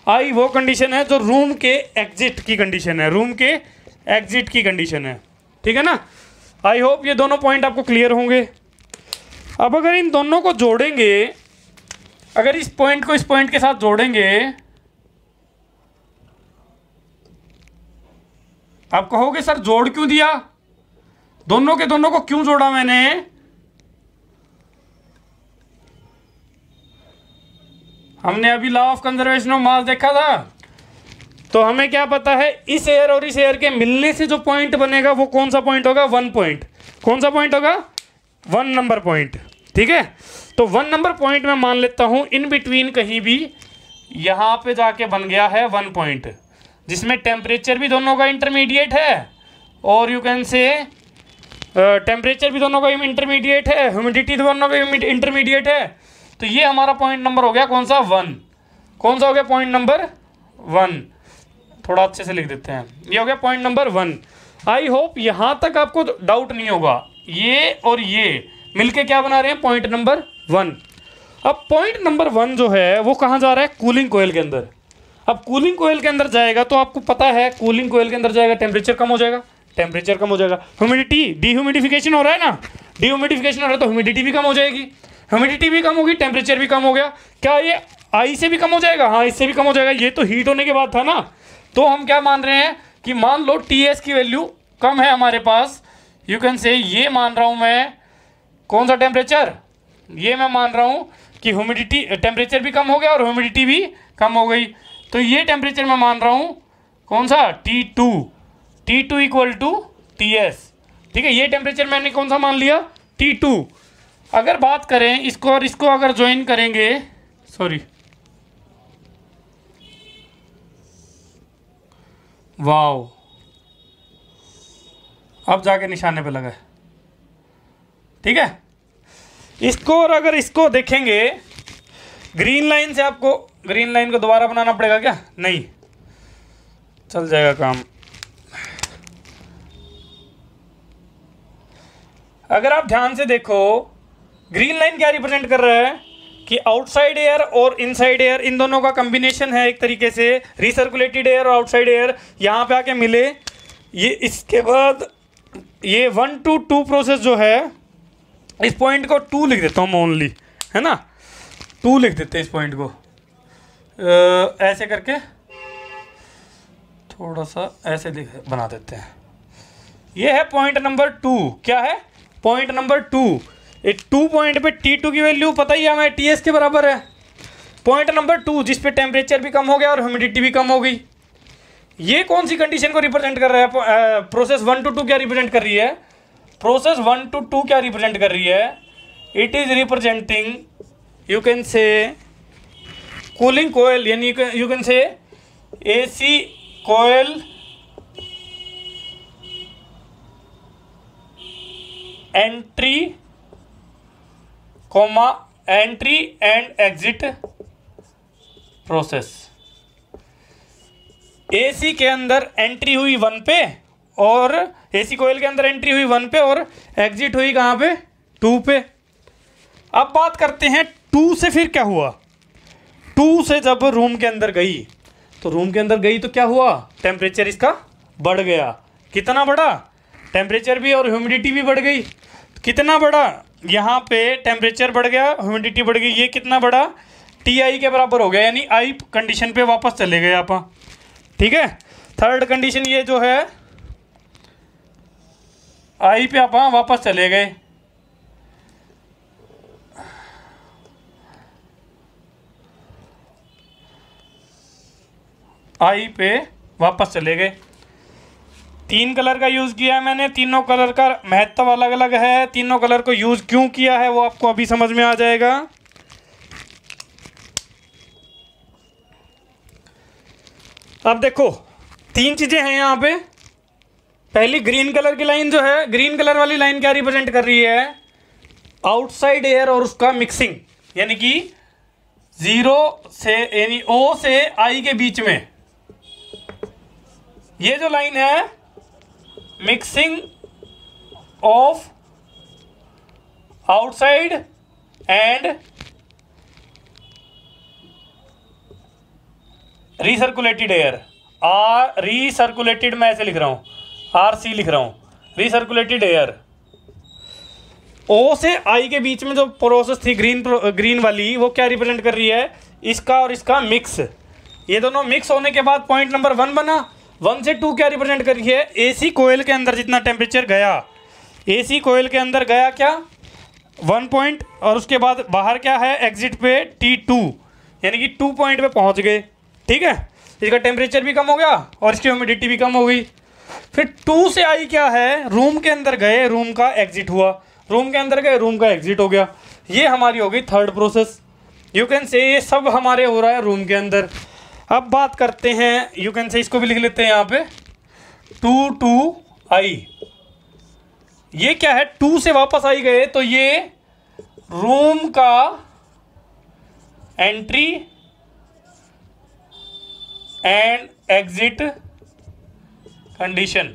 आई वो कंडीशन है जो रूम के एग्जिट की कंडीशन है, रूम के एग्जिट की कंडीशन है, ठीक है ना। आई होप ये दोनों पॉइंट आपको क्लियर होंगे। अब अगर इन दोनों को जोड़ेंगे, अगर इस पॉइंट को इस पॉइंट के साथ जोड़ेंगे, आप कहोगे सर जोड़ क्यों दिया, दोनों के दोनों को क्यों जोड़ा मैंने? हमने अभी लॉ ऑफ कंजर्वेशन ऑफ मास देखा था, तो हमें क्या पता है, इस एयर और इस एयर के मिलने से जो पॉइंट बनेगा वो कौन सा पॉइंट होगा? 1 पॉइंट। कौन सा पॉइंट होगा? 1 नंबर पॉइंट, ठीक है। तो 1 नंबर पॉइंट मैं मान लेता हूं इन बिटवीन कहीं भी यहां पे जाके बन गया है 1 पॉइंट, जिसमें टेम्परेचर भी दोनों का इंटरमीडिएट है, और यू कैन से टेम्परेचर भी दोनों का इंटरमीडिएट है, ह्यूमिडिटी दोनों का इंटरमीडिएट है। तो ये हमारा पॉइंट नंबर हो गया कौन सा? 1। कौन सा हो गया? Point number 1। थोड़ा अच्छे से लिख देते हैं, ये हो गया पॉइंट नंबर 1। आई होप यहाँ तक आपको डाउट नहीं होगा। ये और ये मिलके क्या बना रहे हैं? Point number 1। अब पॉइंट नंबर 1 जो है वो कहाँ जा रहा है? कूलिंग कोयल के अंदर। अब कूलिंग कोयल के अंदर जाएगा तो आपको पता है कूलिंग कोयल के अंदर जाएगा, टेम्परेचर कम हो जाएगा, टेम्परेचर कम हो जाएगा, ह्यूमिडिटी, डीह्यूमिडिफिकेशन हो रहा है ना, डीह्यूमिडिफिकेशन हो रहा है तो ह्यूमिडिटी भी कम हो जाएगी, ह्यूमिडिटी भी कम होगी, टेम्परेचर भी कम हो गया। क्या ये आई से भी कम हो जाएगा? हाँ, इससे भी कम हो जाएगा। ये तो हीट होने के बाद था ना। तो हम क्या मान रहे हैं कि मान लो TS की वैल्यू कम है हमारे पास, यू कैन से, ये मान रहा हूँ मैं कौन सा टेम्परेचर, ये मैं मान रहा हूँ कि ह्यूमिडिटी, टेम्परेचर भी कम हो गया और ह्यूमिडिटी भी कम हो गई। तो ये टेम्परेचर मैं मान रहा हूँ कौन सा? T2 इक्वल टू TS, ठीक है। ये टेम्परेचर मैंने कौन सा मान लिया? T2। अगर बात करें इसको और इसको अगर ज्वाइन करेंगे, सॉरी, वाओ, अब जाके निशाने पे लगा है, ठीक है। इसको और अगर इसको देखेंगे ग्रीन लाइन से, आपको ग्रीन लाइन को दोबारा बनाना पड़ेगा क्या? नहीं, चल जाएगा काम। अगर आप ध्यान से देखो, ग्रीन लाइन क्या रिप्रेजेंट कर रहा है कि आउटसाइड एयर और इनसाइड एयर, इन दोनों का कॉम्बिनेशन है एक तरीके से, रिसर्कुलेटेड एयर और आउटसाइड एयर यहाँ पे आके मिले। ये इसके बाद ये 1 to 2 प्रोसेस जो है, इस पॉइंट को 2 लिख देता हूँ मैं ओनली, है ना, 2 लिख देते हैं इस पॉइंट को, ऐसे करके थोड़ा सा ऐसे बना देते हैं। ये है पॉइंट नंबर 2। क्या है? Point number 2। ये 2 पॉइंट पे T2 की वैल्यू पता ही है हमें, TS के बराबर है। पॉइंट नंबर 2 जिस पे टेम्परेचर भी कम हो गया और ह्यूमिडिटी भी कम हो गई। ये कौन सी कंडीशन को रिप्रेजेंट कर रहा है? प्रोसेस 1 to 2 क्या रिप्रेजेंट कर रही है? प्रोसेस 1 to 2 क्या रिप्रेजेंट कर रही है? It is representing, you can say, cooling coil, यानी you can say AC coil entry and exit process. AC के अंदर एंट्री हुई 1 पे और एसी कोयल के अंदर एंट्री हुई 1 पे और एग्जिट हुई कहाँ पे 2 पे। अब बात करते हैं 2 से फिर क्या हुआ। 2 से जब रूम के अंदर गई तो रूम के अंदर गई तो क्या हुआ, टेम्परेचर इसका बढ़ गया। कितना बढ़ा, टेम्परेचर भी और ह्यूमिडिटी भी बढ़ गई। कितना बढ़ा, यहाँ पे टेम्परेचर बढ़ गया, ह्यूमिडिटी बढ़ गई। ये कितना बढ़ा, TI के बराबर हो गया, यानी आई कंडीशन पे वापस चले गए आप। ठीक है, थर्ड कंडीशन ये जो है आई पे आप वापस चले गए। आई पे वापस चले गए। 3 कलर का यूज़ किया है मैंने, तीनों कलर का महत्व अलग अलग है। तीनों कलर को यूज़ क्यों किया है वो आपको अभी समझ में आ जाएगा। अब देखो 3 चीज़ें हैं यहाँ पे। पहली ग्रीन कलर की लाइन जो है, ग्रीन कलर वाली लाइन क्या रिप्रेजेंट कर रही है, आउटसाइड एयर और उसका मिक्सिंग, यानी कि 0 से यानी O से I के बीच में ये जो लाइन है mixing of outside and recirculated air. Recirculated मैं ऐसे लिख रहा हूँ, RC लिख रहा हूँ, रीसर्कुलेटेड एयर। O से I के बीच में जो प्रोसेस थी ग्रीन वाली, वो क्या रिप्रेजेंट कर रही है, इसका और इसका मिक्स। ये दोनों मिक्स होने के बाद पॉइंट नंबर 1 बना। 1 से 2 क्या रिप्रेजेंट कर रही है, AC कोयल के अंदर जितना टेम्परेचर गया, AC कोयल के अंदर गया क्या 1 पॉइंट, और उसके बाद बाहर क्या है एग्जिट पे T2, यानी कि 2 पॉइंट पे पहुंच गए। ठीक है, इसका टेम्परेचर भी कम हो गया और इसकी ह्यूमिडिटी भी कम हो गई। फिर 2 से I क्या है, रूम के अंदर गए, रूम का एग्जिट हुआ, रूम के अंदर गए, रूम का एग्जिट हो गया। ये हमारी हो गई थर्ड प्रोसेस। यू कैन से ये सब हमारे हो रहा है रूम के अंदर। अब बात करते हैं, यू कैन से इसको भी लिख लेते हैं यहाँ पे 2 to I। ये क्या है, 2 से वापस आई गए तो ये रूम का एंट्री एंड एग्जिट कंडीशन।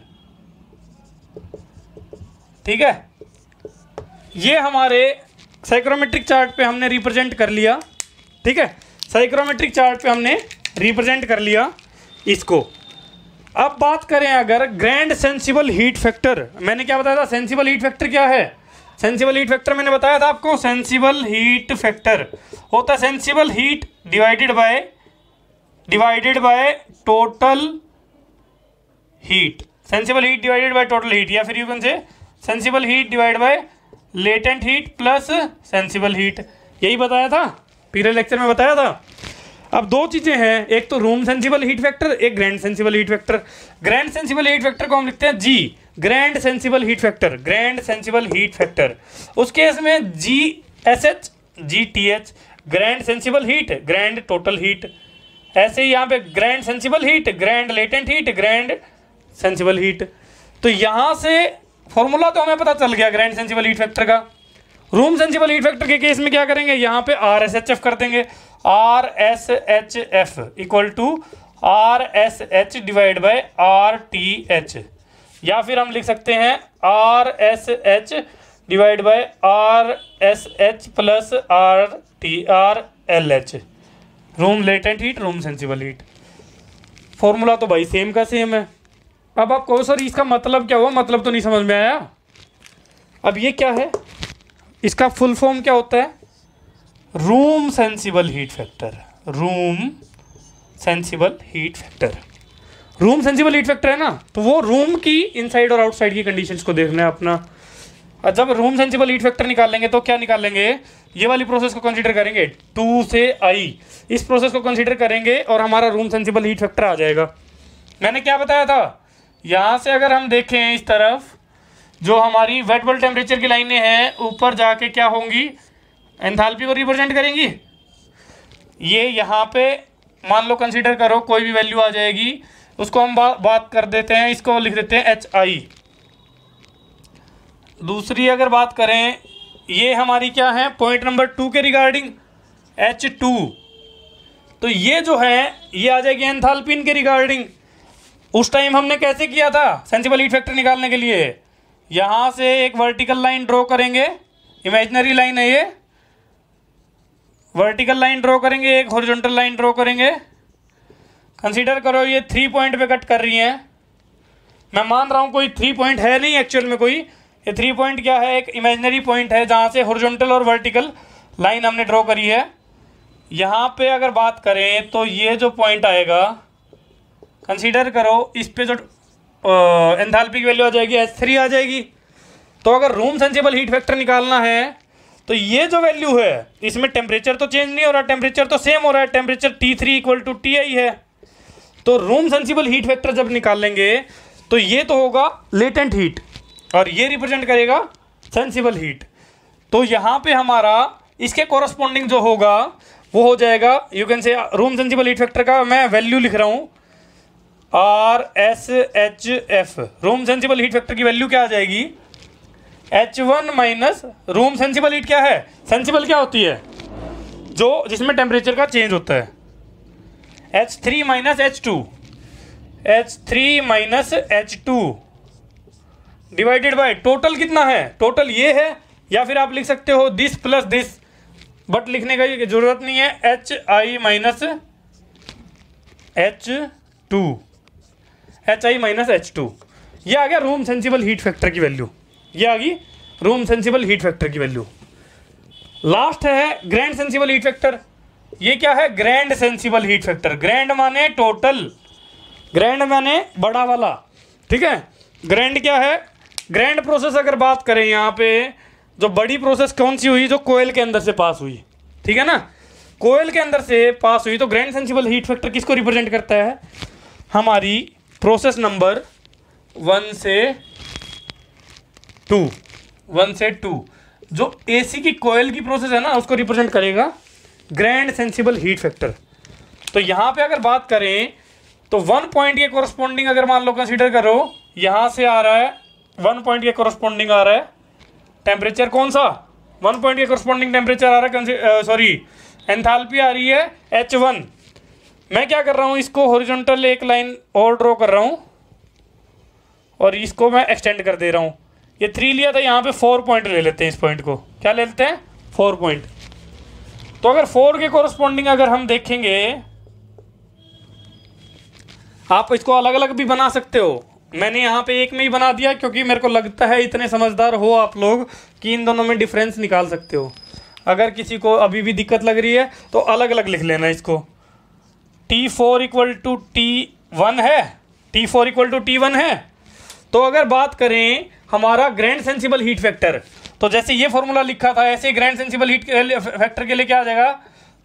ठीक है, ये हमारे साइक्रोमेट्रिक चार्ट पे हमने रिप्रेजेंट कर लिया। ठीक है, साइक्रोमेट्रिक चार्ट पे हमने रिप्रेजेंट कर लिया इसको। अब बात करें अगर ग्रैंड सेंसिबल हीट फैक्टर, मैंने क्या बताया था, सेंसिबल हीट फैक्टर क्या है, सेंसिबल हीट फैक्टर मैंने बताया था आपको, सेंसिबल हीट फैक्टर होता है sensible heat divided by total heat. Sensible heat divided by total heat, या फिर यू कैन से sensible heat divide by latent heat plus sensible heat. यही बताया था, पिछले लेक्चर में बताया था। अब 2 चीज़ें हैं, एक तो रूम सेंसिबल हीट फैक्टर, एक grand sensible heat factor. Grand sensible heat factor को हम लिखते हैं G, grand sensible heat factor, grand sensible heat factor. उस केस में GSH GTH, grand sensible heat, grand total heat. ऐसे ही यहाँ पे grand sensible heat, grand latent heat, grand sensible heat. तो यहाँ से फॉर्मूला तो हमें पता चल गया ग्रैंड सेंसिबल हीट फैक्टर का। रूम सेंसिबल हीट फैक्टर के केस में क्या करेंगे, यहाँ पे RSHF कर देंगे, RSHF equal to RSH divide by RTH, या फिर हम लिख सकते हैं RSH divide by RSH plus RLH, room latent heat, room sensible heat. Formula तो भाई सेम का सेम है। अब आप कहो सर इसका मतलब क्या हुआ, मतलब तो नहीं समझ में आया। अब ये क्या है, इसका फुल फॉर्म क्या होता है, room sensible heat factor, room sensible heat factor. Room sensible heat factor है ना, तो वो रूम की इनसाइड और आउटसाइड की कंडीशंस को देखना है अपना। और जब रूम सेंसिबल हीट फैक्टर निकालेंगे तो क्या निकालेंगे, ये वाली प्रोसेस को कंसीडर करेंगे 2 से I, इस प्रोसेस को कंसीडर करेंगे और हमारा रूम सेंसिबल हीट फैक्टर आ जाएगा। मैंने क्या बताया था, यहाँ से अगर हम देखें इस तरफ जो हमारी वेट बल्ब टेम्परेचर की लाइनें हैं, ऊपर जाके क्या होंगी, एंथैल्पी को रिप्रेजेंट करेंगी। ये यहाँ पे मान लो कंसीडर करो कोई भी वैल्यू आ जाएगी, उसको हम बात कर देते हैं, इसको लिख देते हैं HI। दूसरी अगर बात करें, ये हमारी क्या है, पॉइंट नंबर 2 के रिगार्डिंग H2, तो ये जो है ये आ जाएगी एंथैल्पी के रिगार्डिंग। उस टाइम हमने कैसे किया था सेंसिबल हीट फैक्टर निकालने के लिए? यहाँ से एक वर्टिकल लाइन ड्रॉ करेंगे, इमेजिनरी लाइन है ये, वर्टिकल लाइन ड्रॉ करेंगे, एक हॉरिजॉन्टल लाइन ड्रॉ करेंगे। कंसीडर करो ये 3 पॉइंट पे कट कर रही हैं। मैं मान रहा हूँ कोई 3 पॉइंट है नहीं एक्चुअल में कोई, ये 3 पॉइंट क्या है, एक इमेजिनरी पॉइंट है जहाँ से हॉरिजॉन्टल और वर्टिकल लाइन हमने ड्रॉ करी है। यहाँ पे अगर बात करें तो ये जो पॉइंट आएगा, कंसीडर करो इस पे जो एंथैल्पी की वैल्यू आ जाएगी H3 आ जाएगी। तो अगर रूम सेंसिबल हीट फैक्टर निकालना है तो ये जो वैल्यू है, इसमें टेम्परेचर तो चेंज नहीं हो रहा, टेम्परेचर तो सेम हो रहा है, टेम्परेचर T3 = Ti है। तो रूम सेंसिबल हीट फैक्टर जब निकालेंगे तो ये तो होगा लेटेंट हीट और ये रिप्रेजेंट करेगा सेंसिबल हीट। तो यहाँ पे हमारा इसके कोरस्पॉन्डिंग जो होगा वो हो जाएगा, यू कैन से रूम सेंसिबल हीट फैक्टर का मैं वैल्यू लिख रहा हूँ RSHF। Room sensible heat factor की वैल्यू क्या आ जाएगी, H1 minus room sensible heat क्या है, सेंसिबल क्या होती है, जो जिसमें टेम्परेचर का चेंज होता है, H3 minus H2, H3 minus H2 divided by total कितना है, टोटल ये है, या फिर आप लिख सकते हो दिस प्लस दिस, बट लिखने की जरूरत नहीं है, HI माइनस H2, ये आ गया रूम सेंसिबल हीट फैक्टर की वैल्यू, ये आ गई रूम सेंसिबल हीट फैक्टर की वैल्यू। लास्ट है ग्रैंड सेंसिबल हीट फैक्टर। ये क्या है, grand sensible heat factor. Grand माने टोटल, ग्रैंड माने बड़ा वाला, ठीक है। ग्रैंड क्या है, ग्रैंड प्रोसेस अगर बात करें यहाँ पे, जो बड़ी प्रोसेस कौन सी हुई, जो कोयल के अंदर से पास हुई, ठीक है ना, कोयल के अंदर से पास हुई। तो ग्रैंड सेंसिबल हीट फैक्टर किसको रिप्रेजेंट करता है, हमारी प्रोसेस नंबर 1 से 2, जो AC की कोयल की प्रोसेस है ना, उसको रिप्रेजेंट करेगा ग्रैंड सेंसिबल हीट फैक्टर। तो यहाँ पे अगर बात करें तो 1 पॉइंट के कोरस्पॉन्डिंग अगर मान लो कंसीडर करो, यहाँ से आ रहा है 1 पॉइंट के कोरस्पॉन्डिंग आ रहा है टेम्परेचर, कौन सा 1 पॉइंट के कोरस्पॉन्डिंग टेम्परेचर आ रहा है, सॉरी एंथैल्पी आ रही है H1। मैं क्या कर रहा हूँ, इसको हॉरिजॉन्टल एक लाइन और ड्रॉ कर रहा हूँ और इसको मैं एक्सटेंड कर दे रहा हूँ। ये 3 लिया था, यहाँ पे 4 पॉइंट ले लेते हैं, इस पॉइंट को क्या ले लेते हैं, 4 पॉइंट। तो अगर 4 के कोरस्पॉन्डिंग अगर हम देखेंगे, आप इसको अलग अलग भी बना सकते हो, मैंने यहाँ पे एक में ही बना दिया क्योंकि मेरे को लगता है इतने समझदार हो आप लोग कि इन दोनों में डिफरेंस निकाल सकते हो। अगर किसी को अभी भी दिक्कत लग रही है तो अलग अलग लिख लेना इसको। T4 = T1 है, T4 = T1 है। तो अगर बात करें हमारा ग्रैंड सेंसिबल हीट फैक्टर, तो जैसे ये फॉर्मूला लिखा था ऐसे ग्रैंड सेंसिबल हीट फैक्टर के लिए क्या आ जाएगा,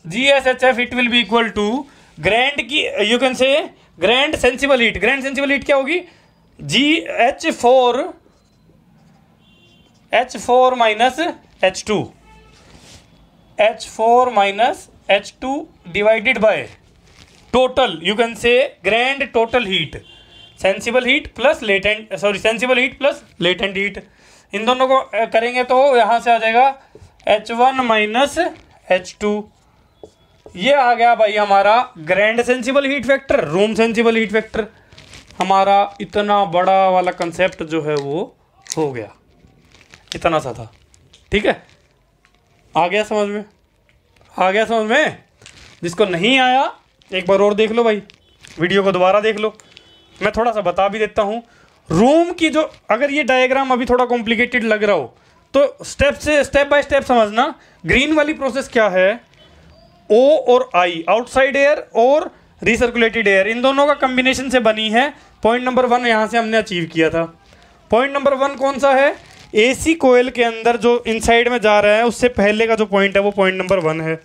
GSHF it will be equal to grand की, you can say grand sensible heat. Grand sensible heat क्या होगी, H4 minus H2 divided by total, you can say grand total heat, sensible heat plus latent, sorry sensible heat plus latent heat. इन दोनों को करेंगे तो यहाँ से आ जाएगा H1 माइनस H2। ये आ गया भाई हमारा grand sensible heat factor, room sensible heat factor. हमारा इतना बड़ा वाला कंसेप्ट जो है वो हो गया, इतना सा था, ठीक है। आ गया समझ में, आ गया समझ में। जिसको नहीं आया एक बार और देख लो भाई, वीडियो को दोबारा देख लो, मैं थोड़ा सा बता भी देता हूँ। रूम की जो, अगर ये डायग्राम अभी थोड़ा कॉम्प्लिकेटेड लग रहा हो तो स्टेप बाय स्टेप समझना। ग्रीन वाली प्रोसेस क्या है, O और I, आउटसाइड एयर और रिसर्कुलेटेड एयर, इन दोनों का कम्बिनेशन से बनी है। पॉइंट नंबर 1 यहाँ से हमने अचीव किया था। पॉइंट नंबर 1 कौन सा है, AC कोयल के अंदर जो इनसाइड में जा रहा है उससे पहले का जो पॉइंट है वो पॉइंट नंबर 1 है।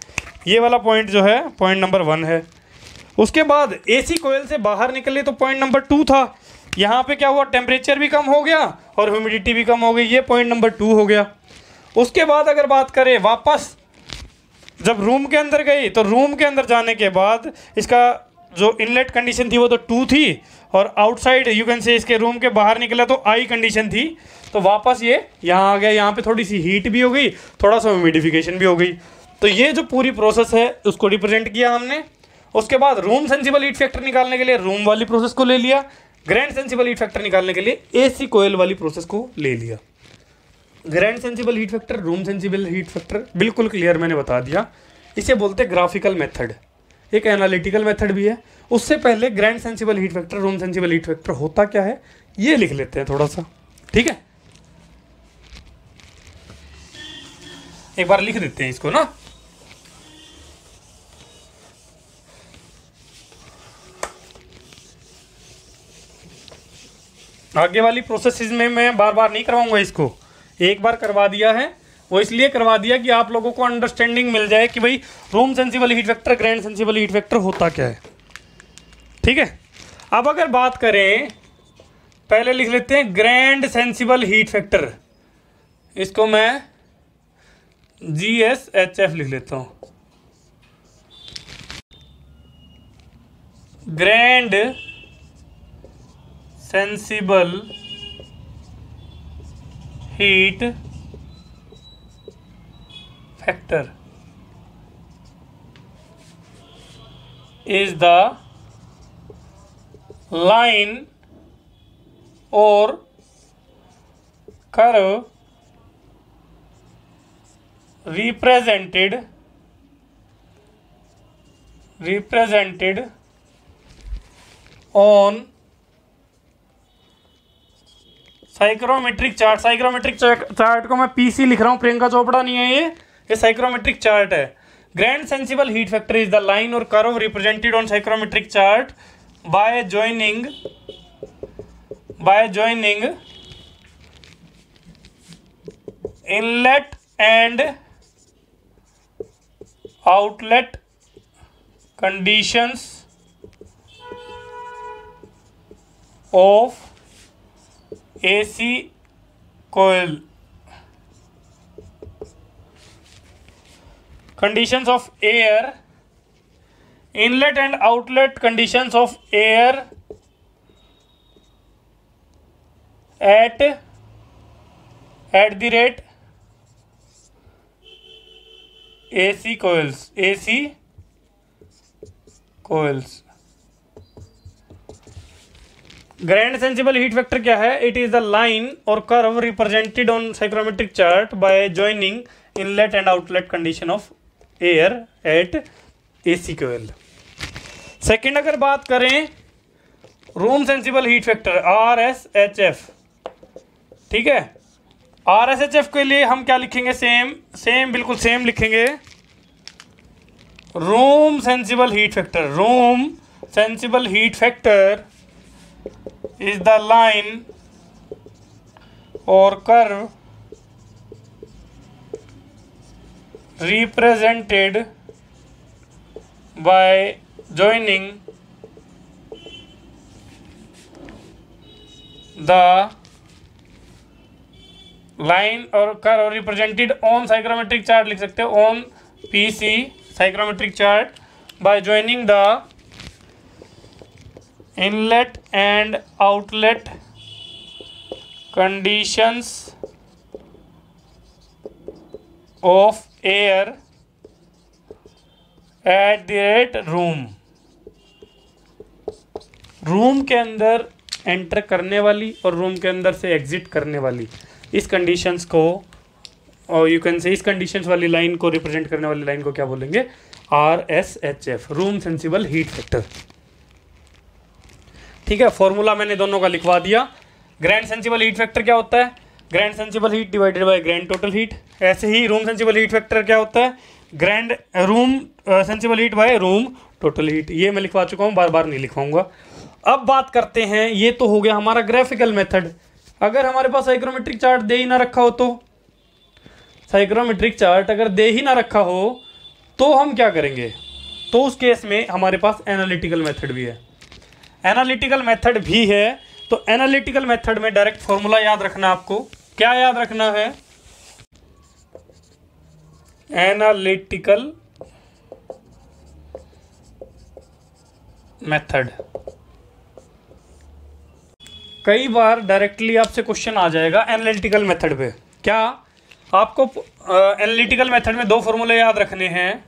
ये वाला पॉइंट जो है पॉइंट नंबर 1 है। उसके बाद AC कोयल से बाहर निकले तो पॉइंट नंबर 2 था। यहाँ पे क्या हुआ, टेम्परेचर भी कम हो गया और ह्यूमिडिटी भी कम हो गई, ये पॉइंट नंबर 2 हो गया। उसके बाद अगर बात करें वापस जब रूम के अंदर गई, तो रूम के अंदर जाने के बाद इसका जो इनलेट कंडीशन थी वो तो 2 थी और आउटसाइड यू कैन से इसके रूम के बाहर निकला तो I कंडीशन थी। तो वापस ये यहाँ आ गया, यहाँ पे थोड़ी सी हीट भी हो गई, थोड़ा सा ह्यूमिडिफिकेशन भी हो गई। तो ये जो पूरी प्रोसेस है उसको रिप्रेजेंट किया हमने। उसके बाद रूम सेंसिबल हीट फैक्टर निकालने के लिए रूम वाली प्रोसेस को ले लिया, ग्रैंड सेंसिबल हीट फैक्टर निकालने के लिए एसी कोयल वाली प्रोसेस को ले लिया। Grand sensible heat factor, room sensible heat factor, बिल्कुल क्लियर मैंने बता दिया। इसे बोलते हैं ग्राफिकल मेथड, एक एनालिटिकल मेथड भी है। उससे पहले grand sensible heat factor, room sensible heat factor होता क्या है ये लिख लेते हैं थोड़ा सा, ठीक है। एक बार लिख देते हैं इसको ना। आगे वाली प्रोसेस में मैं बार बार नहीं करवाऊंगा इसको, एक बार करवा दिया है, वो इसलिए करवा दिया कि आप लोगों को अंडरस्टैंडिंग मिल जाए कि भाई room sensible heat factor, grand sensible heat factor होता क्या है, ठीक है। अब अगर बात करें, पहले लिख लेते हैं ग्रैंड सेंसिबल हीट फैक्टर, इसको मैं GSHF लिख लेता हूं। Grand sensible heat factor is the line or curve represented on psychrometric chart. Psychrometric chart को मैं पीसी लिख रहा हूँ, प्रियंका चोपड़ा नहीं है ये साइक्रोमेट्रिक चार्ट है। Grand sensible heat factor is the line और curve represented on psychrometric chart by joining inlet and outlet conditions of AC coil। Conditions of air, inlet and outlet conditions of air at the rate AC coils। Grand sensible heat factor क्या है? It is the line और curve represented on psychrometric chart bye joining inlet and outlet condition of air at AC coil। Second अगर बात करें room sensible heat factor RSHF, ठीक है। RSHF के लिए हम क्या लिखेंगे? बिल्कुल सेम लिखेंगे। Room sensible heat factor is the line or curve represented by joining the line or curve represented on psychrometric chart, लिख सकते हो on PC psychrometric chart by joining the inlet and outlet conditions of air at the rate room के अंदर enter करने वाली और room के अंदर से एग्जिट करने वाली, इस कंडीशंस को, और यू कैन से इस कंडीशंस वाली लाइन को रिप्रेजेंट करने वाली लाइन को क्या बोलेंगे? RSHF, room sensible heat factor. ठीक है, फॉर्मूला मैंने दोनों का लिखवा दिया। ग्रैंड सेंसिबल हीट फैक्टर क्या होता है? Grand sensible heat divided by grand total heat. ऐसे ही रूम सेंसिबल हीट फैक्टर क्या होता है? Grand room sensible heat bye room total heat. ये मैं लिखवा चुका हूँ, बार बार नहीं लिखवाऊंगा। अब बात करते हैं, ये तो हो गया हमारा ग्राफिकल मेथड। अगर हमारे पास साइक्रोमेट्रिक चार्ट दे ही ना रखा हो तो, साइक्रोमेट्रिक चार्ट अगर दे ही ना रखा हो तो हम क्या करेंगे? तो उस केस में हमारे पास एनालिटिकल मेथड भी है। एनालिटिकल मेथड भी है तो एनालिटिकल मेथड में डायरेक्ट फॉर्मूला याद रखना। आपको क्या याद रखना है? Analytical method. कई बार डायरेक्टली आपसे क्वेश्चन आ जाएगा एनालिटिकल मेथड पे। क्या आपको एनालिटिकल मेथड में दो फॉर्मूले याद रखने हैं?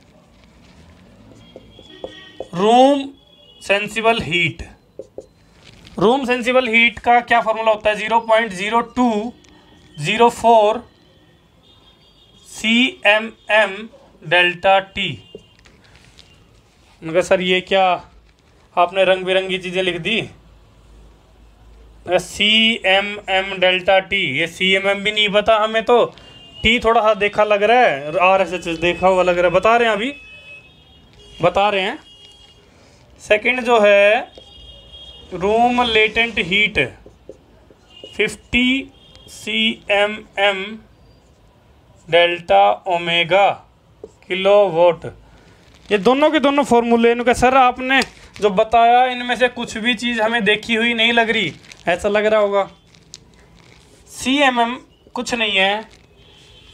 Room sensible heat room sensible heat का क्या फॉर्मूला होता है? 0.0204 CMM डेल्टा टी। मगर सर ये क्या आपने रंग बिरंगी चीज़ें लिख दी? CMM डेल्टा टी, ये CMM भी नहीं पता हमें, तो टी थोड़ा सा देखा लग रहा है, RSH देखा हुआ लग रहा है। बता रहे हैं, अभी बता रहे हैं। सेकंड जो है room latent heat 50 CMM delta omega kilowatt. ये दोनों के दोनों फॉर्मूले इनका सर आपने जो बताया इनमें से कुछ भी चीज़ हमें देखी हुई नहीं लग रही, ऐसा लग रहा होगा। CMM कुछ नहीं है,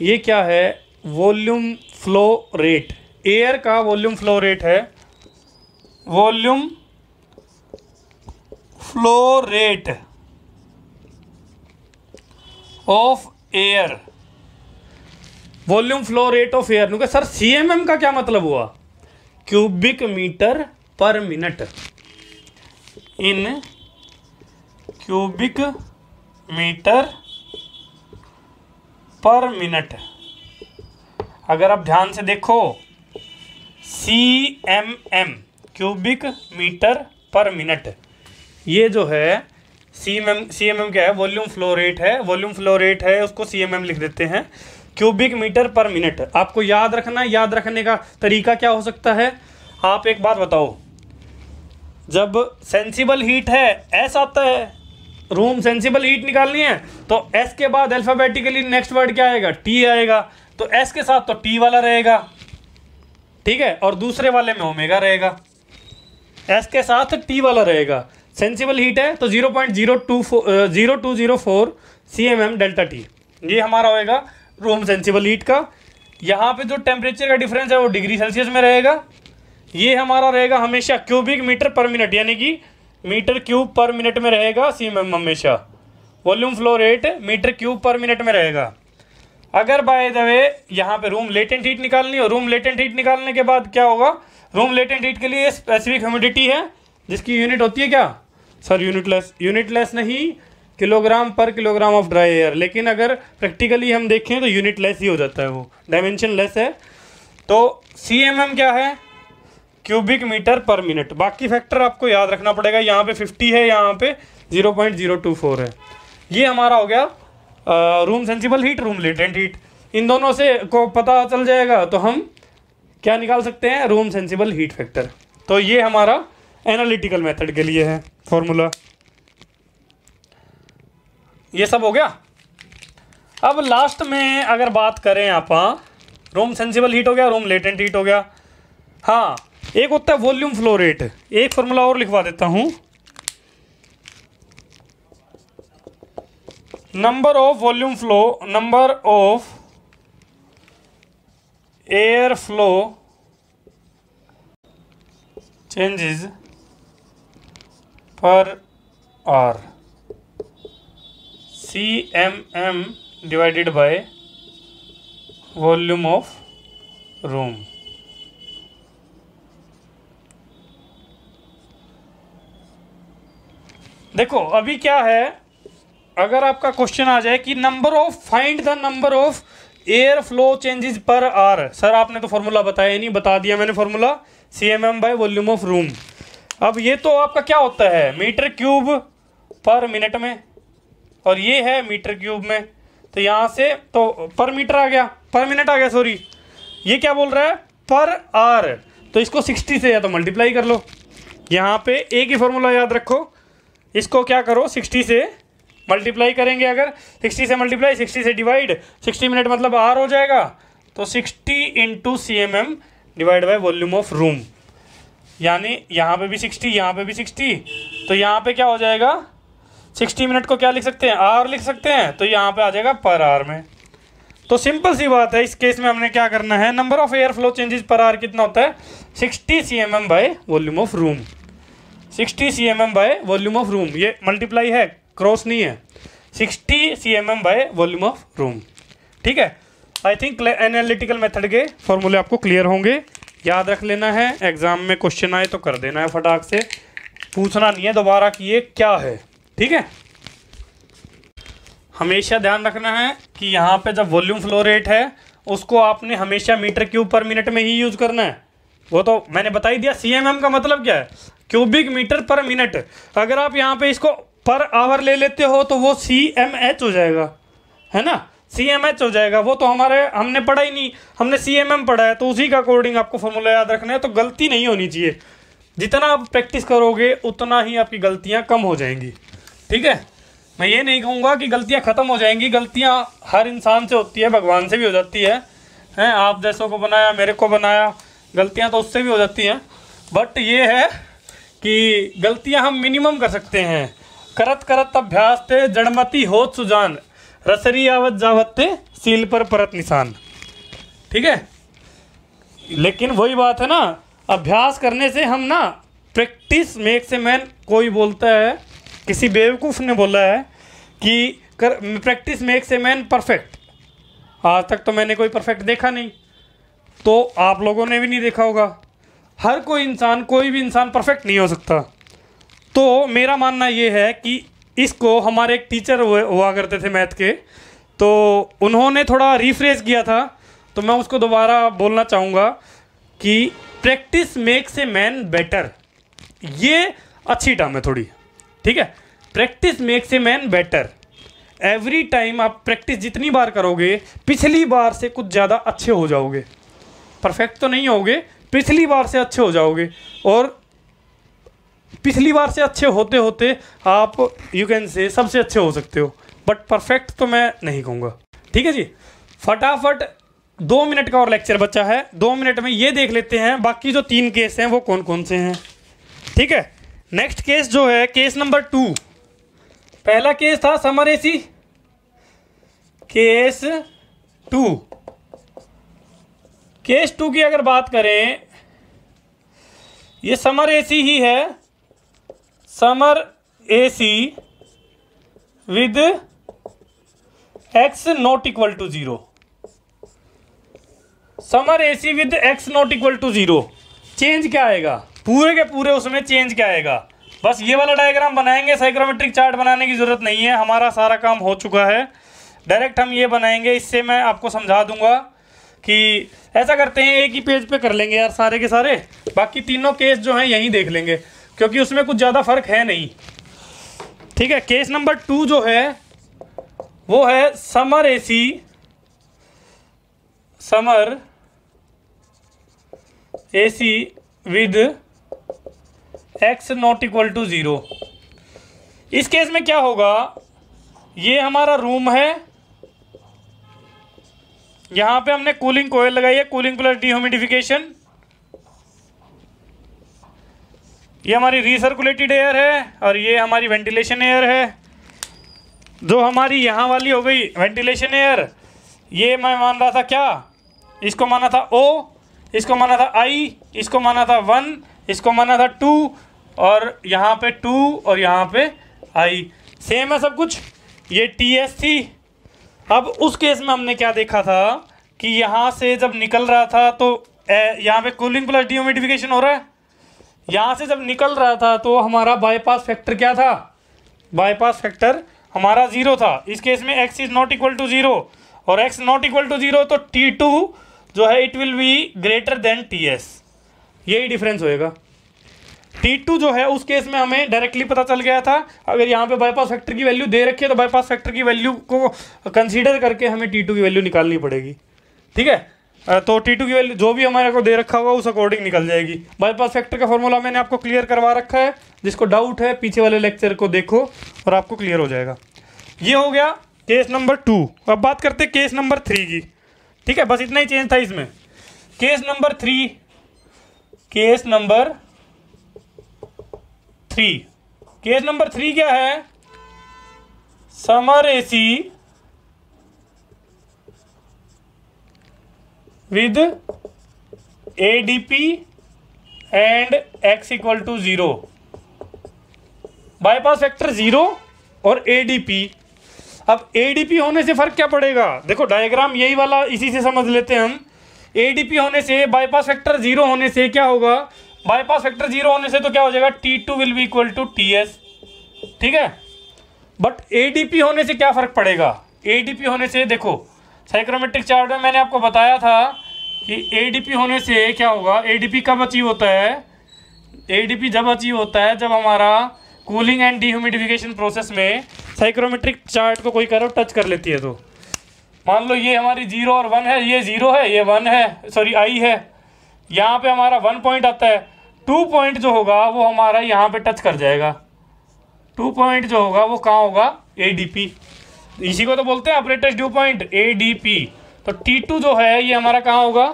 ये क्या है? Volume flow rate. एयर का वॉल्यूम फ्लो रेट है, volume flow rate of air, volume flow rate of air. नुके सर CMM का क्या मतलब हुआ? Cubic metre per minute, in cubic metre per minute. अगर आप ध्यान से देखो, CMM cubic metre per minute, ये जो है CMM क्या है? वॉल्यूम फ्लो रेट है। वॉल्यूम फ्लो रेट है, उसको CMM लिख देते हैं, क्यूबिक मीटर पर मिनट। आपको याद रखना, याद रखने का तरीका क्या हो सकता है? आप एक बात बताओ, जब सेंसिबल हीट है S आता है, रूम सेंसिबल हीट निकालनी है तो S के बाद अल्फाबेटिकली नेक्स्ट वर्ड क्या आएगा? T आएगा। तो S के साथ तो T वाला रहेगा, ठीक है, और दूसरे वाले में ओमेगा रहेगा। S के साथ T वाला रहेगा। सेंसिबल हीट है तो 0.0204 CMM डेल्टा टी, ये हमारा होएगा रूम सेंसिबल हीट का। यहाँ पे जो टेम्परेचर का डिफरेंस है वो डिग्री सेल्सियस में रहेगा। ये हमारा रहेगा हमेशा क्यूबिक मीटर पर मिनट, यानी कि मीटर क्यूब पर मिनट में रहेगा CMM हमेशा। Volume flow rate metre cube per minute में रहेगा। अगर बाय द वे यहाँ पे रूम लेटेंट हीट निकालनी हो, रूम लेटेंट हीट निकालने के बाद क्या होगा? रूम लेटेंट हीट के लिए स्पेसिफिक ह्यूमिडिटी है, जिसकी यूनिट होती है क्या सर? यूनिटलेस नहीं, किलोग्राम पर किलोग्राम ऑफ ड्राई एयर। लेकिन अगर प्रैक्टिकली हम देखें तो यूनिटलेस ही हो जाता है, वो डायमेंशन लेस है। तो CMM क्या है? Cubic metre per minute. बाकी फैक्टर आपको याद रखना पड़ेगा, यहाँ पे 50 है, यहाँ पे 0.024 है। ये हमारा हो गया room sensible heat, room latent heat. इन दोनों से को पता चल जाएगा तो हम क्या निकाल सकते हैं? Room sensible heat factor. तो ये हमारा एनालिटिकल मेथड के लिए है फॉर्मूला। ये सब हो गया। अब लास्ट में अगर बात करें आप, रूम सेंसिबल हीट हो गया, रूम लेटेंट हीट हो गया। हाँ, एक होता है वॉल्यूम फ्लो रेट। एक फॉर्मूला और लिखवा देता हूं, number of volume flow, number of air flow changes per hour, CMM divided by volume of room. देखो अभी क्या है, अगर आपका क्वेश्चन आ जाए कि find the number of air flow changes per are. Sir आपने तो फॉर्मूला बताया नहीं, बता दिया मैंने formula, CMM bye volume of room. अब ये तो आपका क्या होता है? मीटर क्यूब पर मिनट में, और ये है मीटर क्यूब में। तो यहाँ से तो पर मीटर आ गया, पर मिनट आ गया, सॉरी। ये क्या बोल रहा है? पर आर। तो इसको 60 से या तो मल्टीप्लाई कर लो। यहाँ पे एक ही फॉर्मूला याद रखो, इसको क्या करो 60 से मल्टीप्लाई करेंगे। अगर 60 से मल्टीप्लाई, 60 से डिवाइड, 60 मिनट मतलब आर हो जाएगा। तो 60 into CMM divide by volume of room, यानी यहाँ पे भी 60, यहाँ पे भी 60। तो यहाँ पे क्या हो जाएगा? 60 मिनट को क्या लिख सकते हैं? आर लिख सकते हैं। तो यहाँ पे आ जाएगा पर आर में। तो सिंपल सी बात है, इस केस में हमने क्या करना है? Number of air flow changes per are कितना होता है? 60 CMM bye volume of room. 60 CMM bye volume of room, ये मल्टीप्लाई है, क्रॉस नहीं है। 60 CMM bye volume of room, ठीक है। आई थिंक एनालिटिकल मेथड के फॉर्मूले आपको क्लियर होंगे, याद रख लेना है। एग्जाम में क्वेश्चन आए तो कर देना है फटाक से, पूछना नहीं है दोबारा कि ये क्या है, ठीक है। हमेशा ध्यान रखना है कि यहाँ पे जब वॉल्यूम फ्लो रेट है उसको आपने हमेशा मीटर क्यूब पर मिनट में ही यूज़ करना है। वो तो मैंने बता ही दिया। CMM का मतलब क्या है, क्यूबिक मीटर पर मिनट। अगर आप यहाँ पे इसको पर आवर ले लेते हो तो वो CMH हो जाएगा, है ना, CMH हो जाएगा। वो तो हमने पढ़ा ही नहीं, हमने CMM पढ़ा है, तो उसी का अकॉर्डिंग आपको फॉर्मूला याद रखना है। तो गलती नहीं होनी चाहिए। जितना आप प्रैक्टिस करोगे उतना ही आपकी गलतियाँ कम हो जाएंगी, ठीक है। मैं ये नहीं कहूँगा कि गलतियाँ ख़त्म हो जाएंगी। गलतियाँ हर इंसान से होती है, भगवान से भी हो जाती है, हैं, आप जैसों को बनाया, मेरे को बनाया, गलतियाँ तो उससे भी हो जाती हैं। बट ये है कि गलतियाँ हम मिनिमम कर सकते हैं। करत करत अभ्यास थे जड़मती होत सुजान, रसरी आवत जावत थे सील पर परत निशान, ठीक है। लेकिन वही बात है ना, अभ्यास करने से हम ना, प्रैक्टिस मेक्स ए मैन, कोई बोलता है, किसी बेवकूफ़ ने बोला है कि practice makes a man perfect. आज तक तो मैंने कोई परफेक्ट देखा नहीं, तो आप लोगों ने भी नहीं देखा होगा। हर कोई इंसान, कोई भी इंसान परफेक्ट नहीं हो सकता। तो मेरा मानना ये है कि इसको हमारे एक टीचर हुआ करते थे मैथ के, तो उन्होंने थोड़ा रिफ्रेश किया था, तो मैं उसको दोबारा बोलना चाहूँगा कि practice makes a man better. ये अच्छी टर्म है थोड़ी, ठीक है। Practice makes a man better. Every time आप प्रैक्टिस जितनी बार करोगे, पिछली बार से कुछ ज़्यादा अच्छे हो जाओगे। परफेक्ट तो नहीं होगे, पिछली बार से अच्छे हो जाओगे। और पिछली बार से अच्छे होते होते आप यू कैन से सबसे अच्छे हो सकते हो, बट परफेक्ट तो मैं नहीं कहूँगा, ठीक है जी। फटाफट 2 मिनट का और लेक्चर बचा है। 2 मिनट में ये देख लेते हैं बाकी जो 3 केस हैं वो कौन कौन से हैं, ठीक है। नेक्स्ट केस जो है केस नंबर 2। पहला केस था समर एसी, केस 2। केस 2 की अगर बात करें, ये समर एसी ही है, summer AC with x not equal to 0। Summer AC with x not equal to 0। Change क्या आएगा, पूरे के पूरे उसमें चेंज क्या आएगा, बस ये वाला डायग्राम बनाएंगे। साइक्रोमेट्रिक चार्ट बनाने की ज़रूरत नहीं है, हमारा सारा काम हो चुका है। डायरेक्ट हम ये बनाएंगे। इससे मैं आपको समझा दूंगा कि ऐसा करते हैं, एक ही पेज पे कर लेंगे यार सारे के सारे, बाकी तीनों केस जो हैं यहीं देख लेंगे, क्योंकि उसमें कुछ ज़्यादा फर्क है नहीं, ठीक है। केस नंबर 2 जो है वो है summer AC, summer AC with x not equal to 0। इस केस में क्या होगा, ये हमारा रूम है, यहां पे हमने कूलिंग कोयल लगाई है, कूलिंग प्लस डिह्यूमिडिफिकेशन। ये हमारी रिसर्कुलेटेड एयर है और ये हमारी वेंटिलेशन एयर है। जो हमारी यहाँ वाली हो गई वेंटिलेशन एयर, ये मैं मान रहा था क्या, इसको माना था O, इसको माना था I, इसको माना था 1, इसको माना था 2, और यहाँ पे 2 और यहाँ पे I। सेम है सब कुछ। ये TS थी। अब उस केस में हमने क्या देखा था कि यहाँ से जब निकल रहा था तो यहाँ पे कूलिंग प्लस डिह्यूमिडिफिकेशन हो रहा है। यहाँ से जब निकल रहा था तो हमारा बाईपास फैक्टर क्या था, बाईपास फैक्टर हमारा 0 था। इस केस में x is not equal to 0 और x नॉट इक्वल टू 0, तो T2 जो है it will be greater than TS। यही डिफरेंस होएगा। T2 जो है उस केस में हमें डायरेक्टली पता चल गया था। अगर यहाँ पे बाईपास फैक्टर की वैल्यू दे रखी है तो बाईपास फैक्टर की वैल्यू को कंसीडर करके हमें T2 की वैल्यू निकालनी पड़ेगी, ठीक है। तो T2 की वैल्यू जो भी हमारे को दे रखा होगा उस अकॉर्डिंग निकल जाएगी। बाईपास फैक्टर का फॉर्मूला मैंने आपको क्लियर करवा रखा है, जिसको डाउट है पीछे वाले लेक्चर को देखो और आपको क्लियर हो जाएगा। ये हो गया केस नंबर 2। अब बात करते हैं केस नंबर 3 की, ठीक है। बस इतना ही चेंज था इसमें। Case number 3, case number 3, case number 3 क्या है, summer AC with ADP and x equal to 0। Bypass factor 0 और ADP। अब ADP होने से फर्क क्या पड़ेगा, देखो डायग्राम यही वाला, इसी से समझ लेते हैं हम। ADP होने से, बाईपास फैक्टर 0 होने से क्या होगा, बाईपास फैक्टर 0 होने से तो क्या हो जाएगा, T2 will be equal to TS, ठीक है। बट ADP होने से क्या फ़र्क पड़ेगा, ADP होने से देखो साइक्रोमेट्रिक चार्ट में मैंने आपको बताया था कि ADP होने से क्या होगा, ADP कब अचीव होता है, ADP जब अचीव होता है जब हमारा कूलिंग एंड डिह्यूमिडिफिकेशन प्रोसेस में साइक्रोमेट्रिक चार्ट को कोई कर्व टच कर लेती है। तो मान लो ये हमारी 0 और 1 है, ये 0 है, ये 1 है, सॉरी I है, यहाँ पे हमारा 1 पॉइंट आता है, 2 पॉइंट जो होगा वो हमारा यहाँ पे टच कर जाएगा, 2 पॉइंट जो होगा वो कहाँ होगा, ADP, इसी को तो बोलते हैं ऑपरेटर्स ड्यू पॉइंट, ADP। तो T2 जो है ये हमारा कहाँ होगा,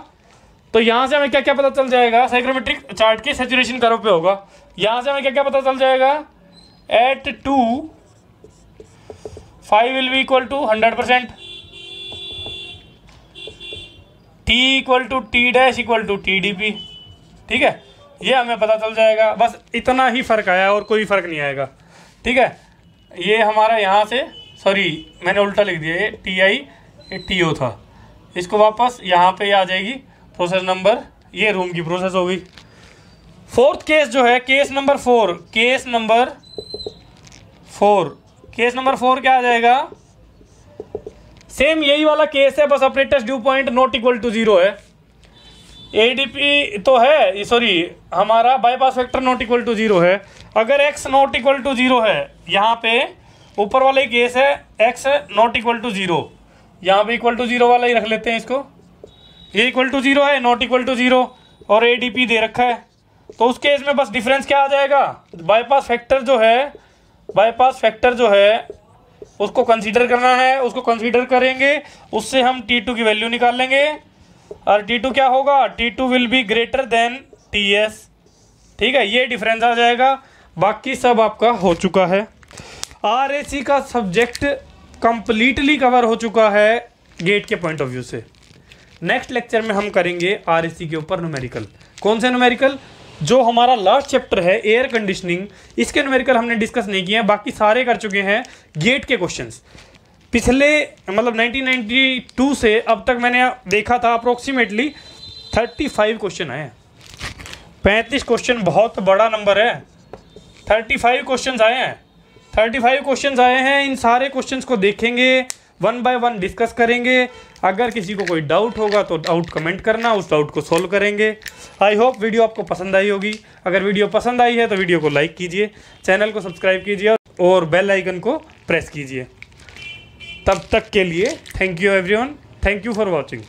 तो यहाँ से हमें क्या क्या पता चल जाएगा, साइक्रोमेट्रिक चार्ट के सैचुरेशन कर्व पे होगा, यहाँ से हमें क्या क्या पता चल जाएगा, at 2 5 will be equal to 100%, T equal to T dash equal to TDP, ठीक है, ये हमें पता चल जाएगा। बस इतना ही फ़र्क आया और कोई फ़र्क नहीं आएगा, ठीक है। ये हमारा यहाँ से, सॉरी मैंने उल्टा लिख दिया, ये TI ये TO था, इसको वापस यहाँ पे आ जाएगी प्रोसेस नंबर, ये रूम की प्रोसेस होगी। फोर्थ केस जो है, केस नंबर 4, केस नंबर 4 क्या आ जाएगा, सेम यही वाला केस है, बस apparatus dew point not equal to 0 है, ADP तो है, सॉरी हमारा bypass factor not equal to 0 है। अगर x नॉट इक्वल टू 0 है, यहाँ पे ऊपर वाला ही केस है, x नॉट इक्वल टू 0, यहाँ पे इक्वल टू 0 वाला ही रख लेते हैं इसको, ये इक्वल टू 0 है, नॉट इक्वल टू 0 और ADP दे रखा है। तो उस केस में बस डिफरेंस क्या आ जाएगा, बाईपास फैक्टर जो है उसको कंसीडर करना है, उसको कंसीडर करेंगे, उससे हम T2 की वैल्यू निकाल लेंगे और T2 क्या होगा, T2 will be greater than TS, ठीक है, ये डिफरेंस आ जाएगा। बाकी सब आपका हो चुका है, RAC का सब्जेक्ट कंप्लीटली कवर हो चुका है गेट के पॉइंट ऑफ व्यू से। नेक्स्ट लेक्चर में हम करेंगे RAC के ऊपर न्यूमेरिकल। कौन से न्यूमेरिकल, जो हमारा लास्ट चैप्टर है एयर कंडीशनिंग, इसके न्यूमेरिकल हमने डिस्कस नहीं किए हैं, बाकी सारे कर चुके हैं गेट के क्वेश्चंस। पिछले मतलब 1992 से अब तक मैंने देखा था अप्रोक्सीमेटली 35 क्वेश्चन आए हैं। 35 क्वेश्चन बहुत बड़ा नंबर है, 35 क्वेश्चन आए हैं, 35 क्वेश्चन आए हैं। इन सारे क्वेश्चंस को देखेंगे, 1 बाय 1 डिस्कस करेंगे। अगर किसी को कोई डाउट होगा तो डाउट कमेंट करना, उस डाउट को सॉल्व करेंगे। आई होप वीडियो आपको पसंद आई होगी। अगर वीडियो पसंद आई है तो वीडियो को लाइक कीजिए, चैनल को सब्सक्राइब कीजिए और बेल आइकन को प्रेस कीजिए। तब तक के लिए thank you everyone, thank you for watching.